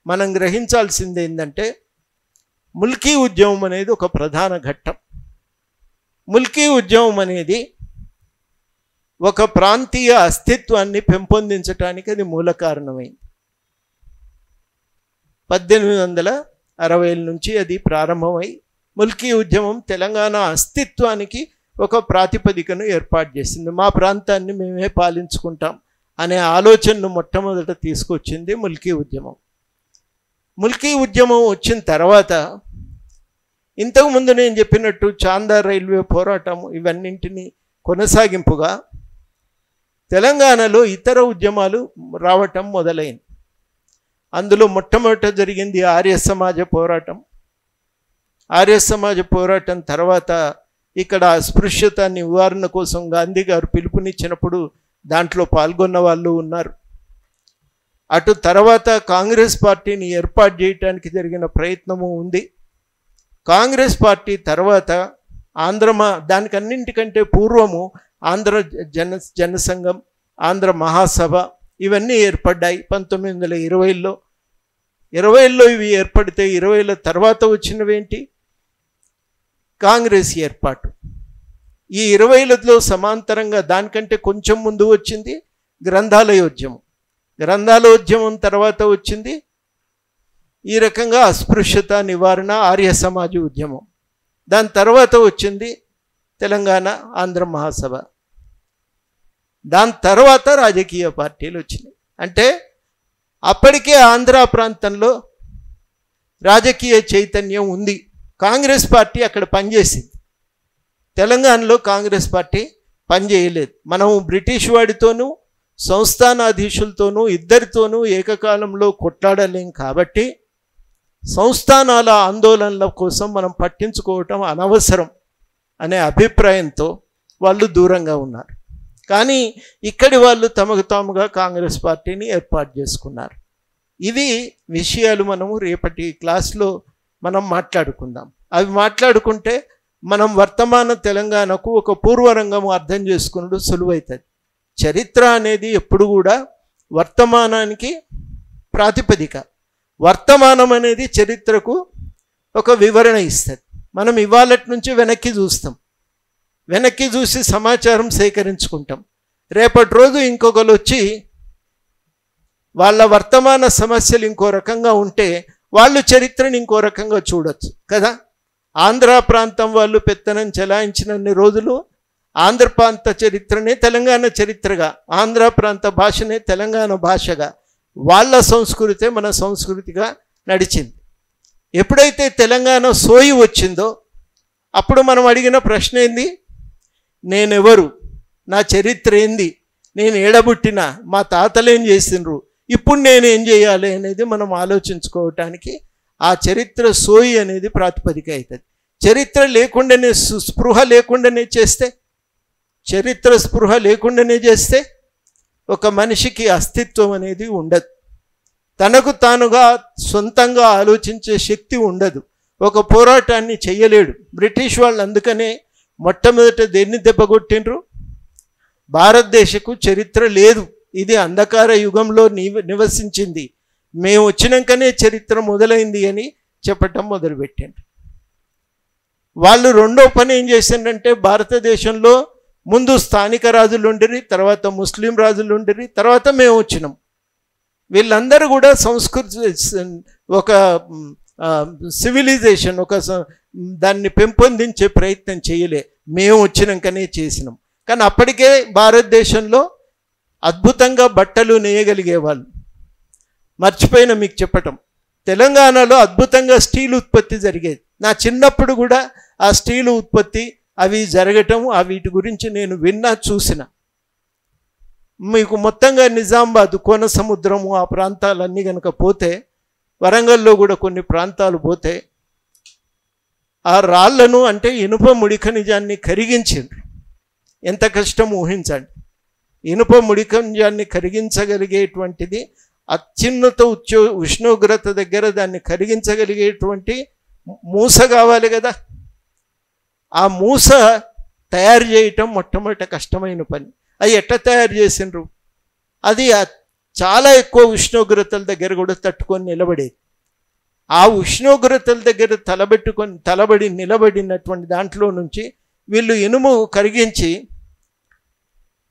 మనం గ్రహించాల్సింది ఏంటంటే, ముల్కీ ఉద్యమం అనేది ఒక ప్రధాన ఘట్టం. ముల్కీ ఉద్యమం అనేది ఒక ప్రాంతీయ అస్తిత్వాన్ని పెంపొందించడానికి అది మూల కారణమైంది. 1860 నుంచి అది ప్రారంభమై ముల్కీ ఉద్యమం తెలంగాణ అస్తిత్వానికి ఒక ప్రాతిపదికను ఏర్పాటు చేసింది. మా ప్రాంతాన్ని మేమే పాలించుకుంటాం అనే ఆలోచనను మొట్టమొదట తీసుకొచ్చింది ముల్కీ ఉద్యమం. ముల్కీ ఉద్యమం వచ్చిన తర్వాత ఇంతకుముందు నేను చెప్పినట్టు చాందా రైల్వే పోరాటం ఇవన్నింటినీ కొనసాగింపుగా తెలంగాణలో ఇతర ఉద్యమాలు రావటం మొదలైంది. అందులో మొట్టమొదట జరిగింది ఆర్య సమాజ పోరాటం. ఆర్య సమాజ పోరాటం తర్వాత ఇక్కడ అస్పృశ్యత నివారణ కోసం గాంధీ గారు పిలుపునిచ్చినప్పుడు దాంట్లో పాల్గొన్న వాళ్ళు ఉన్నారు. అటు తర్వాత కాంగ్రెస్ పార్టీని ఏర్పాటు చేయడానికి జరిగిన ప్రయత్నము ఉంది. కాంగ్రెస్ పార్టీ తర్వాత దానికన్నింటికంటే పూర్వము ఆంధ్ర జనసంఘం, ఆంధ్ర మహాసభ ఇవన్నీ ఏర్పడ్డాయి 1920లో. 20లో ఇవి ఏర్పడితే 20ల తర్వాత వచ్చినవేంటి, కాంగ్రెస్ ఏర్పాటు. ఈ 20లలో సమాంతరంగా దానికంటే కొంచెం ముందు వచ్చింది గ్రంథాలయోద్యమం. గ్రంథాలయోద్యమం తర్వాత వచ్చింది ఈ రకంగా అస్పృశ్యత నివారణ ఆర్య సమాజ ఉద్యమం. దాని తర్వాత వచ్చింది తెలంగాణ ఆంధ్ర మహాసభ. దాని తర్వాత రాజకీయ పార్టీలు వచ్చినాయి. అంటే అప్పటికే ఆంధ్ర ప్రాంతంలో రాజకీయ చైతన్యం ఉంది. కాంగ్రెస్ పార్టీ అక్కడ పనిచేసింది. తెలంగాణలో కాంగ్రెస్ పార్టీ పనిచేయలేదు. మనం బ్రిటిష్ వాడితోనూ సంస్థానాధీశులతోనూ ఇద్దరితోనూ ఏకకాలంలో కొట్లాడలేం. కాబట్టి సంస్థానాల ఆందోళనల కోసం మనం పట్టించుకోవటం అనవసరం అనే అభిప్రాయంతో వాళ్ళు దూరంగా ఉన్నారు. కానీ ఇక్కడి వాళ్ళు తమకు తాముగా కాంగ్రెస్ పార్టీని ఏర్పాటు చేసుకున్నారు. ఇవి విషయాలు మనము రేపటి క్లాస్లో మనం మాట్లాడుకుందాం. అవి మాట్లాడుకుంటే మనం వర్తమాన తెలంగాణకు ఒక పూర్వరంగం అర్థం చేసుకున్నది సులువైతుంది. చరిత్ర అనేది ఎప్పుడు కూడా వర్తమానానికి ప్రాతిపదిక. వర్తమానం అనేది చరిత్రకు ఒక వివరణ ఇస్తుంది. మనం ఇవాళటి నుంచి వెనక్కి చూస్తాం, వెనక్కి చూసి సమాచారం సేకరించుకుంటాం. రేపటి రోజు ఇంకొకరు వచ్చి వాళ్ళ వర్తమాన సమస్యలు ఇంకో రకంగా ఉంటే వాళ్ళు చరిత్రను ఇంకో రకంగా చూడొచ్చు కదా. ఆంధ్ర ప్రాంతం వాళ్ళు పెత్తనం చెలాయించినన్ని రోజులు ఆంధ్ర ప్రాంత చరిత్రనే తెలంగాణ చరిత్రగా, ఆంధ్ర ప్రాంత భాషనే తెలంగాణ భాషగా, వాళ్ళ సంస్కృతే మన సంస్కృతిగా నడిచింది. ఎప్పుడైతే తెలంగాణ సోయి వచ్చిందో అప్పుడు మనం అడిగిన ప్రశ్న ఏంది, నేనెవరు, నా చరిత్ర ఏంది, నేను ఏడబుట్టిన, మా తాతలేం చేసిండ్రు, ఇప్పుడు నేనేం చేయాలి అనేది మనం ఆలోచించుకోవటానికి ఆ చరిత్ర సోయి అనేది ప్రాతిపదిక అవుతుంది. చరిత్ర లేకుండానే స్పృహ లేకుండానే చేస్తే, చరిత్ర స్పృహ లేకుండానే చేస్తే ఒక మనిషికి అస్తిత్వం అనేది ఉండదు. తనకు తానుగా సొంతంగా ఆలోచించే శక్తి ఉండదు. ఒక పోరాటాన్ని చెయ్యలేడు. బ్రిటిష్ వాళ్ళు అందుకనే మొట్టమొదట దేన్ని దెబ్బకొట్టిండ్రు, భారతదేశకు చరిత్ర లేదు, ఇది అంధకార యుగంలో నివసించింది, మేము వచ్చినాకనే చరిత్ర మొదలైంది అని చెప్పటం మొదలుపెట్టిండ్రు. వాళ్ళు రెండో పని ఏం చేసిందంటే భారతదేశంలో ముందు స్థానిక రాజులు ఉండిరి, తర్వాత ముస్లిం రాజులు ఉండిరి, తర్వాత మేము వచ్చినాం. వీళ్ళందరూ కూడా సంస్కృతి, ఒక సివిలైజేషన్, ఒక దాన్ని పెంపొందించే ప్రయత్నం చేయలే, మేము వచ్చినాకనే చేసినాం. కానీ అప్పటికే భారతదేశంలో అద్భుతంగా బట్టలు నేయగలిగేవాళ్ళు. మర్చిపోయిన మీకు చెప్పటం, తెలంగాణలో అద్భుతంగా స్టీల్ ఉత్పత్తి జరిగేది. నా చిన్నప్పుడు కూడా ఆ స్టీలు ఉత్పత్తి అవి జరగటం, వీటి గురించి నేను విన్నా, చూసిన. మీకు మొత్తంగా నిజామాబాద్, కోన సముద్రము, ఆ ప్రాంతాలన్నీ కనుక పోతే, వరంగల్లో కూడా కొన్ని ప్రాంతాలు పోతే, ఆ రాళ్లను అంటే ఇనుప ముడి ఖనిజాన్ని కరిగించారు. ఎంత కష్టం ఊహించండి. ఇనుప ముడి ఖనిజాన్ని కరిగించగలిగేటువంటిది అత్యున్నత ఉష్ణోగ్రత దగ్గర దాన్ని కరిగించగలిగేటువంటి మూస కావాలి కదా. ఆ మూస తయారు చేయటం మొట్టమొదట కష్టమైన పని. అది ఎట్లా తయారు చేసిండ్రు? అది చాలా ఎక్కువ ఉష్ణోగ్రతల దగ్గర కూడా తట్టుకొని నిలబడేది. ఆ ఉష్ణోగ్రతల దగ్గర తలబడి నిలబడినటువంటి దాంట్లో నుంచి వీళ్ళు ఇనుము కరిగించి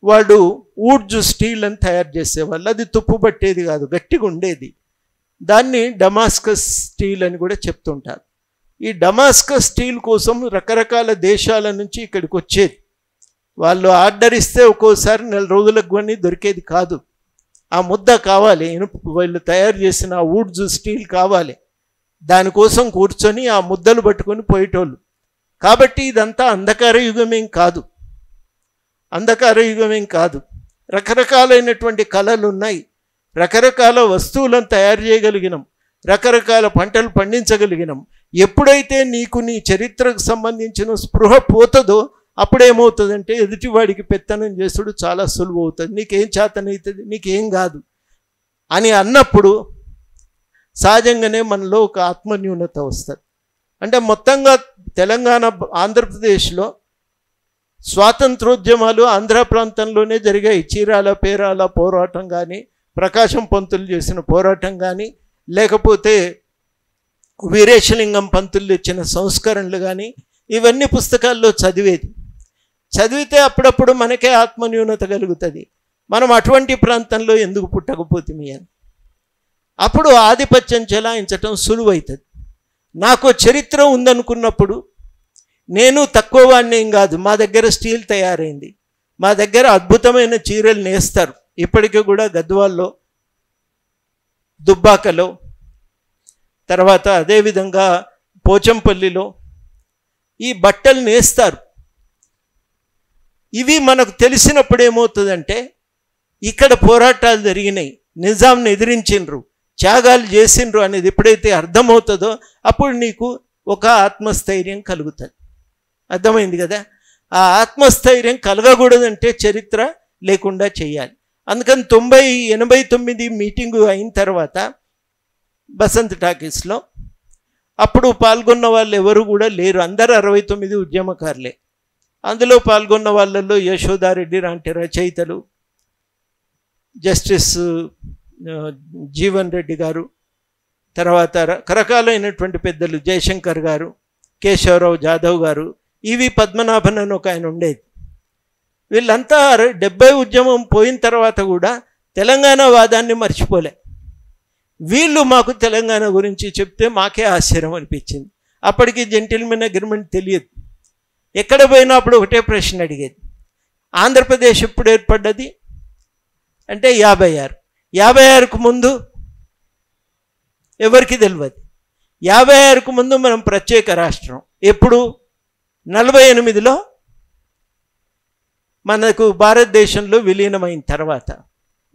వాళ్ళు వుడ్ స్టీల్ అని తయారు చేసేవాళ్ళు. అది తుప్పు పట్టేది కాదు, గట్టిగా ఉండేది. దాన్ని డమాస్కస్ స్టీల్ అని కూడా చెప్తుంటారు. ఈ డమాస్కస్ స్టీల్ కోసం రకరకాల దేశాల నుంచి ఇక్కడికి వచ్చేది. వాళ్ళు ఆర్డర్ ఇస్తే ఒక్కోసారి 4 రోజులకు కానీ దొరికేది కాదు. ఆ ముద్ద కావాలి, వీళ్ళు తయారు చేసిన వుడ్ స్టీల్ కావాలి. దానికోసం కూర్చొని ఆ ముద్దలు పట్టుకొని పోయేటోళ్ళు. కాబట్టి ఇదంతా అంధకార యుగమేం కాదు. రకరకాలైనటువంటి కళలు ఉన్నాయి, రకరకాల వస్తువులను తయారు చేయగలిగినాం, రకరకాల పంటలు పండించగలిగినాం. ఎప్పుడైతే నీకు నీ చరిత్రకు సంబంధించిన స్పృహ పోతుందో అప్పుడేమవుతుందంటే ఎదుటివాడికి పెత్తనం చేసుడు చాలా సులువు అవుతుంది. నీకేం చేతనవుతుంది, నీకేం కాదు అని అన్నప్పుడు సహజంగానే మనలో ఒక ఆత్మన్యూనత వస్తుంది. అంటే మొత్తంగా తెలంగాణ, ఆంధ్రప్రదేశ్లో స్వాతంత్రోద్యమాలు ఆంధ్ర ప్రాంతంలోనే జరిగాయి. చీరాల పేరాల పోరాటం కానీ, ప్రకాశం పంతులు చేసిన పోరాటం కానీ, లేకపోతే వీరేశలింగం పంతులు ఇచ్చిన సంస్కరణలు కానీ, ఇవన్నీ పుస్తకాల్లో చదివితే అప్పుడప్పుడు మనకే ఆత్మన్యూనత కలుగుతుంది. మనం అటువంటి ప్రాంతంలో ఎందుకు పుట్టకపోతుంది అని. అప్పుడు ఆధిపత్యం చెలాయించటం సులువవుతుంది. నాకు చరిత్ర ఉందనుకున్నప్పుడు నేను తక్కువ వాడిని ఏం కాదు. మా దగ్గర స్టీల్ తయారైంది, మా దగ్గర అద్భుతమైన చీరలు నేస్తారు. ఇప్పటికీ కూడా గద్వాల్లో, దుబ్బాకలో, తర్వాత అదేవిధంగా పోచంపల్లిలో ఈ బట్టలు నేస్తారు. ఇవి మనకు తెలిసినప్పుడు ఏమవుతుందంటే, ఇక్కడ పోరాటాలు జరిగినాయి, నిజాంని ఎదిరించిండ్రు, త్యాగాలు చేసిండ్రు అనేది ఎప్పుడైతే అర్థమవుతుందో అప్పుడు నీకు ఒక ఆత్మస్థైర్యం కలుగుతుంది. అర్థమైంది కదా? ఆ ఆత్మస్థైర్యం కలగకూడదంటే చరిత్ర లేకుండా చేయాలి. అందుకని 89 మీటింగు అయిన తర్వాత బసంత్ టాకీస్లో అప్పుడు పాల్గొన్న వాళ్ళు ఎవరు కూడా లేరు. అందరూ 69 ఉద్యమకారులే. అందులో పాల్గొన్న వాళ్ళల్లో యశోదారెడ్డి లాంటి రచయితలు, జస్టిస్ జీవన్ రెడ్డి గారు, తర్వాత రకరకాలైనటువంటి పెద్దలు, జయశంకర్ గారు, కేశవరావు జాదవ్ గారు, ఈవి పద్మనాభన్ అని ఒక ఆయన ఉండేది. వీళ్ళంతా 70 ఉద్యమం పోయిన తర్వాత కూడా తెలంగాణ వాదాన్ని మర్చిపోలే. వీళ్ళు మాకు తెలంగాణ గురించి చెప్తే మాకే ఆశ్చర్యం అనిపించింది. అప్పటికి జెంటిల్మెన్ అగ్రిమెంట్ తెలియదు. ఎక్కడ పోయినా అప్పుడు ఒకటే ప్రశ్న అడిగేది, ఆంధ్రప్రదేశ్ ఎప్పుడు ఏర్పడ్డది అంటే 56కు ముందు ఎవరికి తెలియదు. 56కు ముందు మనం ప్రత్యేక రాష్ట్రం ఎప్పుడు 48లో మనకు భారతదేశంలో విలీనమైన తర్వాత.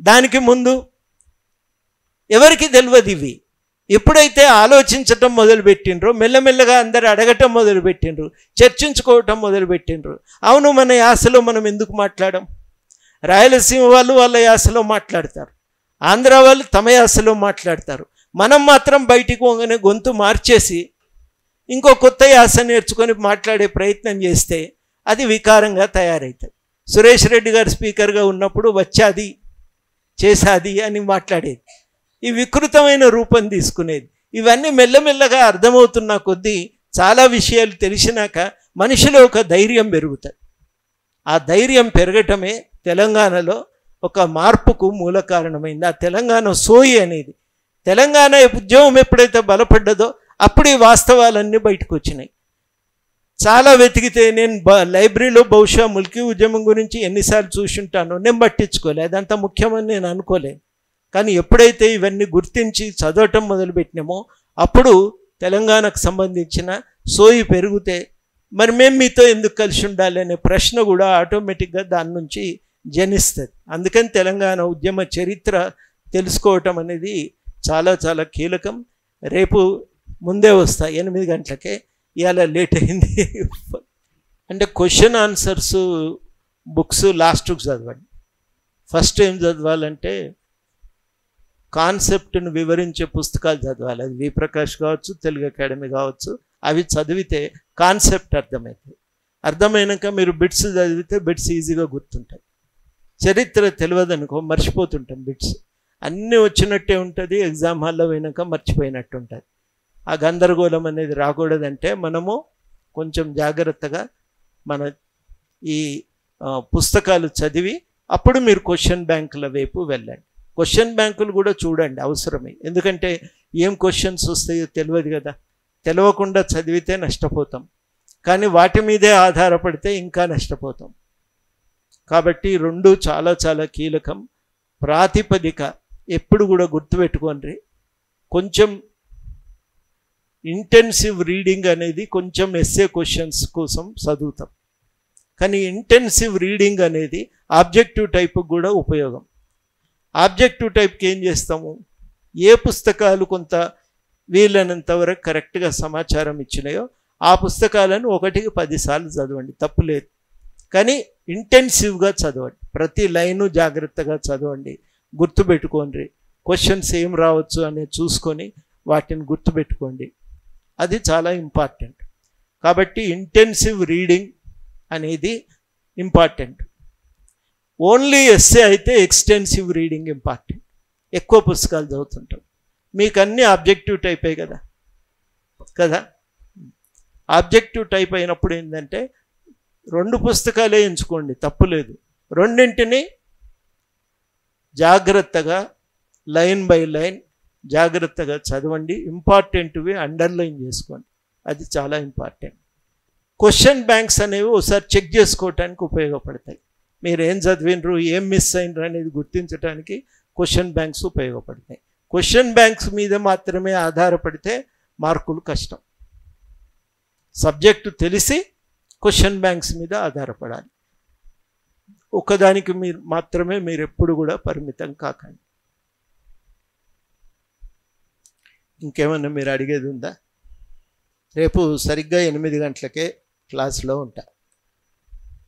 దానికి ముందు ఎవరికి తెలియదు. ఇవి ఎప్పుడైతే ఆలోచించటం మొదలుపెట్టిండ్రో మెల్లమెల్లగా అందరు అడగటం మొదలుపెట్టిండ్రు, చర్చించుకోవటం మొదలుపెట్టిండ్రు. అవును, మన యాసలో మనం ఎందుకు మాట్లాడం? రాయలసీమ వాళ్ళు వాళ్ళ యాసలో మాట్లాడతారు, ఆంధ్ర వాళ్ళు తమ యాసలో మాట్లాడతారు. మనం మాత్రం బయటికి పోగానే గొంతు మార్చేసి ఇంకో కొత్త యాస నేర్చుకొని మాట్లాడే ప్రయత్నం చేస్తే అది వికారంగా తయారవుతుంది. సురేష్ రెడ్డి గారు స్పీకర్గా ఉన్నప్పుడు వచ్చాది చేసాది అని మాట్లాడేది. ఈ వికృతమైన రూపం తీసుకునేది. ఇవన్నీ మెల్లమెల్లగా అర్థమవుతున్న కొద్దీ చాలా విషయాలు తెలిసినాక మనిషిలో ఒక ధైర్యం పెరుగుతుంది. ఆ ధైర్యం పెరగటమే తెలంగాణలో ఒక మార్పుకు మూల కారణమైంది. ఆ తెలంగాణ సోయి అనేది, తెలంగాణ ఉద్యమం ఎప్పుడైతే బలపడ్డదో అప్పుడు ఈ వాస్తవాలన్నీ బయటకు వచ్చినాయి. చాలా వెతికితే నేను లైబ్రరీలో బహుశా ముల్కీ ఉద్యమం గురించి ఎన్నిసార్లు చూసుంటానో నేను పట్టించుకోలేదు, అదంతా ముఖ్యమని నేను అనుకోలేదు. కానీ ఎప్పుడైతే ఇవన్నీ గుర్తించి చదవటం మొదలుపెట్టినామో అప్పుడు తెలంగాణకు సంబంధించిన సోయి పెరిగితే మరి మేము మీతో ఎందుకు కలిసి ఉండాలి అనే ప్రశ్న కూడా ఆటోమేటిక్గా దాని నుంచి జనిస్తుంది. అందుకని తెలంగాణ ఉద్యమ చరిత్ర తెలుసుకోవటం అనేది చాలా చాలా కీలకం. రేపు ముందే వస్తా 8 గంటలకే, ఇవాళ లేట్ అయింది. అంటే క్వశ్చన్ ఆన్సర్స్ బుక్స్ లాస్ట్కు చదవండి. ఫస్ట్ ఏం చదవాలంటే కాన్సెప్ట్ను వివరించే పుస్తకాలు చదవాలి. అది వి ప్రకాష్ కావచ్చు, తెలుగు అకాడమీ కావచ్చు. అవి చదివితే కాన్సెప్ట్ అర్థమవుతుంది. అర్థమైనాక మీరు బిట్స్ చదివితే బిట్స్ ఈజీగా గుర్తుంటాయి. చరిత్ర తెలియదనుకో మర్చిపోతుంటాం. బిట్స్ అన్నీ వచ్చినట్టే ఉంటుంది, ఎగ్జామ్ హాల్లో పోయినాక మర్చిపోయినట్టు ఉంటుంది. ఆ గందరగోళం అనేది రాకూడదంటే మనము కొంచెం జాగ్రత్తగా మన ఈ పుస్తకాలు చదివి అప్పుడు మీరు క్వశ్చన్ బ్యాంకుల వైపు వెళ్ళండి. క్వశ్చన్ బ్యాంకులు కూడా చూడండి అవసరమే, ఎందుకంటే ఏం క్వశ్చన్స్ వస్తాయో తెలియదు కదా. తెలియకుండా చదివితే నష్టపోతాం, కానీ వాటి మీదే ఆధారపడితే ఇంకా నష్టపోతాం. కాబట్టి రెండు చాలా చాలా కీలకం. ప్రాతిపదిక ఎప్పుడు కూడా గుర్తుపెట్టుకోండి. కొంచెం ఇంటెన్సివ్ రీడింగ్ అనేది కొంచెం ఎస్ఏ క్వశ్చన్స్ కోసం చదువుతాం, కానీ ఇంటెన్సివ్ రీడింగ్ అనేది ఆబ్జెక్టివ్ టైప్కి కూడా ఉపయోగం. ఆబ్జెక్టివ్ టైప్కి ఏం చేస్తాము, ఏ పుస్తకాలు కొంత వీలైనంత వరకు కరెక్ట్గా సమాచారం ఇచ్చినాయో ఆ పుస్తకాలను 1కి 10 సార్లు చదవండి, తప్పులేదు. కానీ ఇంటెన్సివ్గా చదవండి, ప్రతి లైను జాగ్రత్తగా చదవండి, గుర్తుపెట్టుకోండి. క్వశ్చన్స్ ఏం రావచ్చు అనేది చూసుకొని వాటిని గుర్తుపెట్టుకోండి, అది చాలా ఇంపార్టెంట్. కాబట్టి ఇంటెన్సివ్ రీడింగ్ అనేది ఇంపార్టెంట్. ఓన్లీ ఎస్సే అయితే ఎక్స్టెన్సివ్ రీడింగ్ ఇంపార్టెంట్. ఎక్కువ పుస్తకాలు చదువుతుంటాం, మీకు అన్నీ ఆబ్జెక్టివ్ టైపే కదా. ఆబ్జెక్టివ్ టైప్ అయినప్పుడు ఏంటంటే 2 పుస్తకాలే ఎంచుకోండి, తప్పులేదు. రెండింటిని జాగ్రత్తగా లైన్ బై లైన్ జాగ్రత్తగా చదవండి. ఇంపార్టెంట్వి అండర్లైన్ చేసుకోండి, అది చాలా ఇంపార్టెంట్. క్వశ్చన్ బ్యాంక్స్ అనేవి ఒకసారి చెక్ చేసుకోవటానికి ఉపయోగపడతాయి. మీరు ఏం చదివినరు, ఏం మిస్ అయినరు అనేది గుర్తించడానికి క్వశ్చన్ బ్యాంక్స్ ఉపయోగపడతాయి. క్వశ్చన్ బ్యాంక్స్ మీద మాత్రమే ఆధారపడితే మార్కులు కష్టం. సబ్జెక్టు తెలిసి క్వశ్చన్ బ్యాంక్స్ మీద ఆధారపడాలి. ఒకదానికి మాత్రమే మీరు ఎప్పుడు కూడా పరిమితం కాకండి. ఇంకేమన్నా మీరు అడిగేది ఉందా? రేపు సరిగ్గా 8 గంటలకే క్లాస్లో ఉంటా.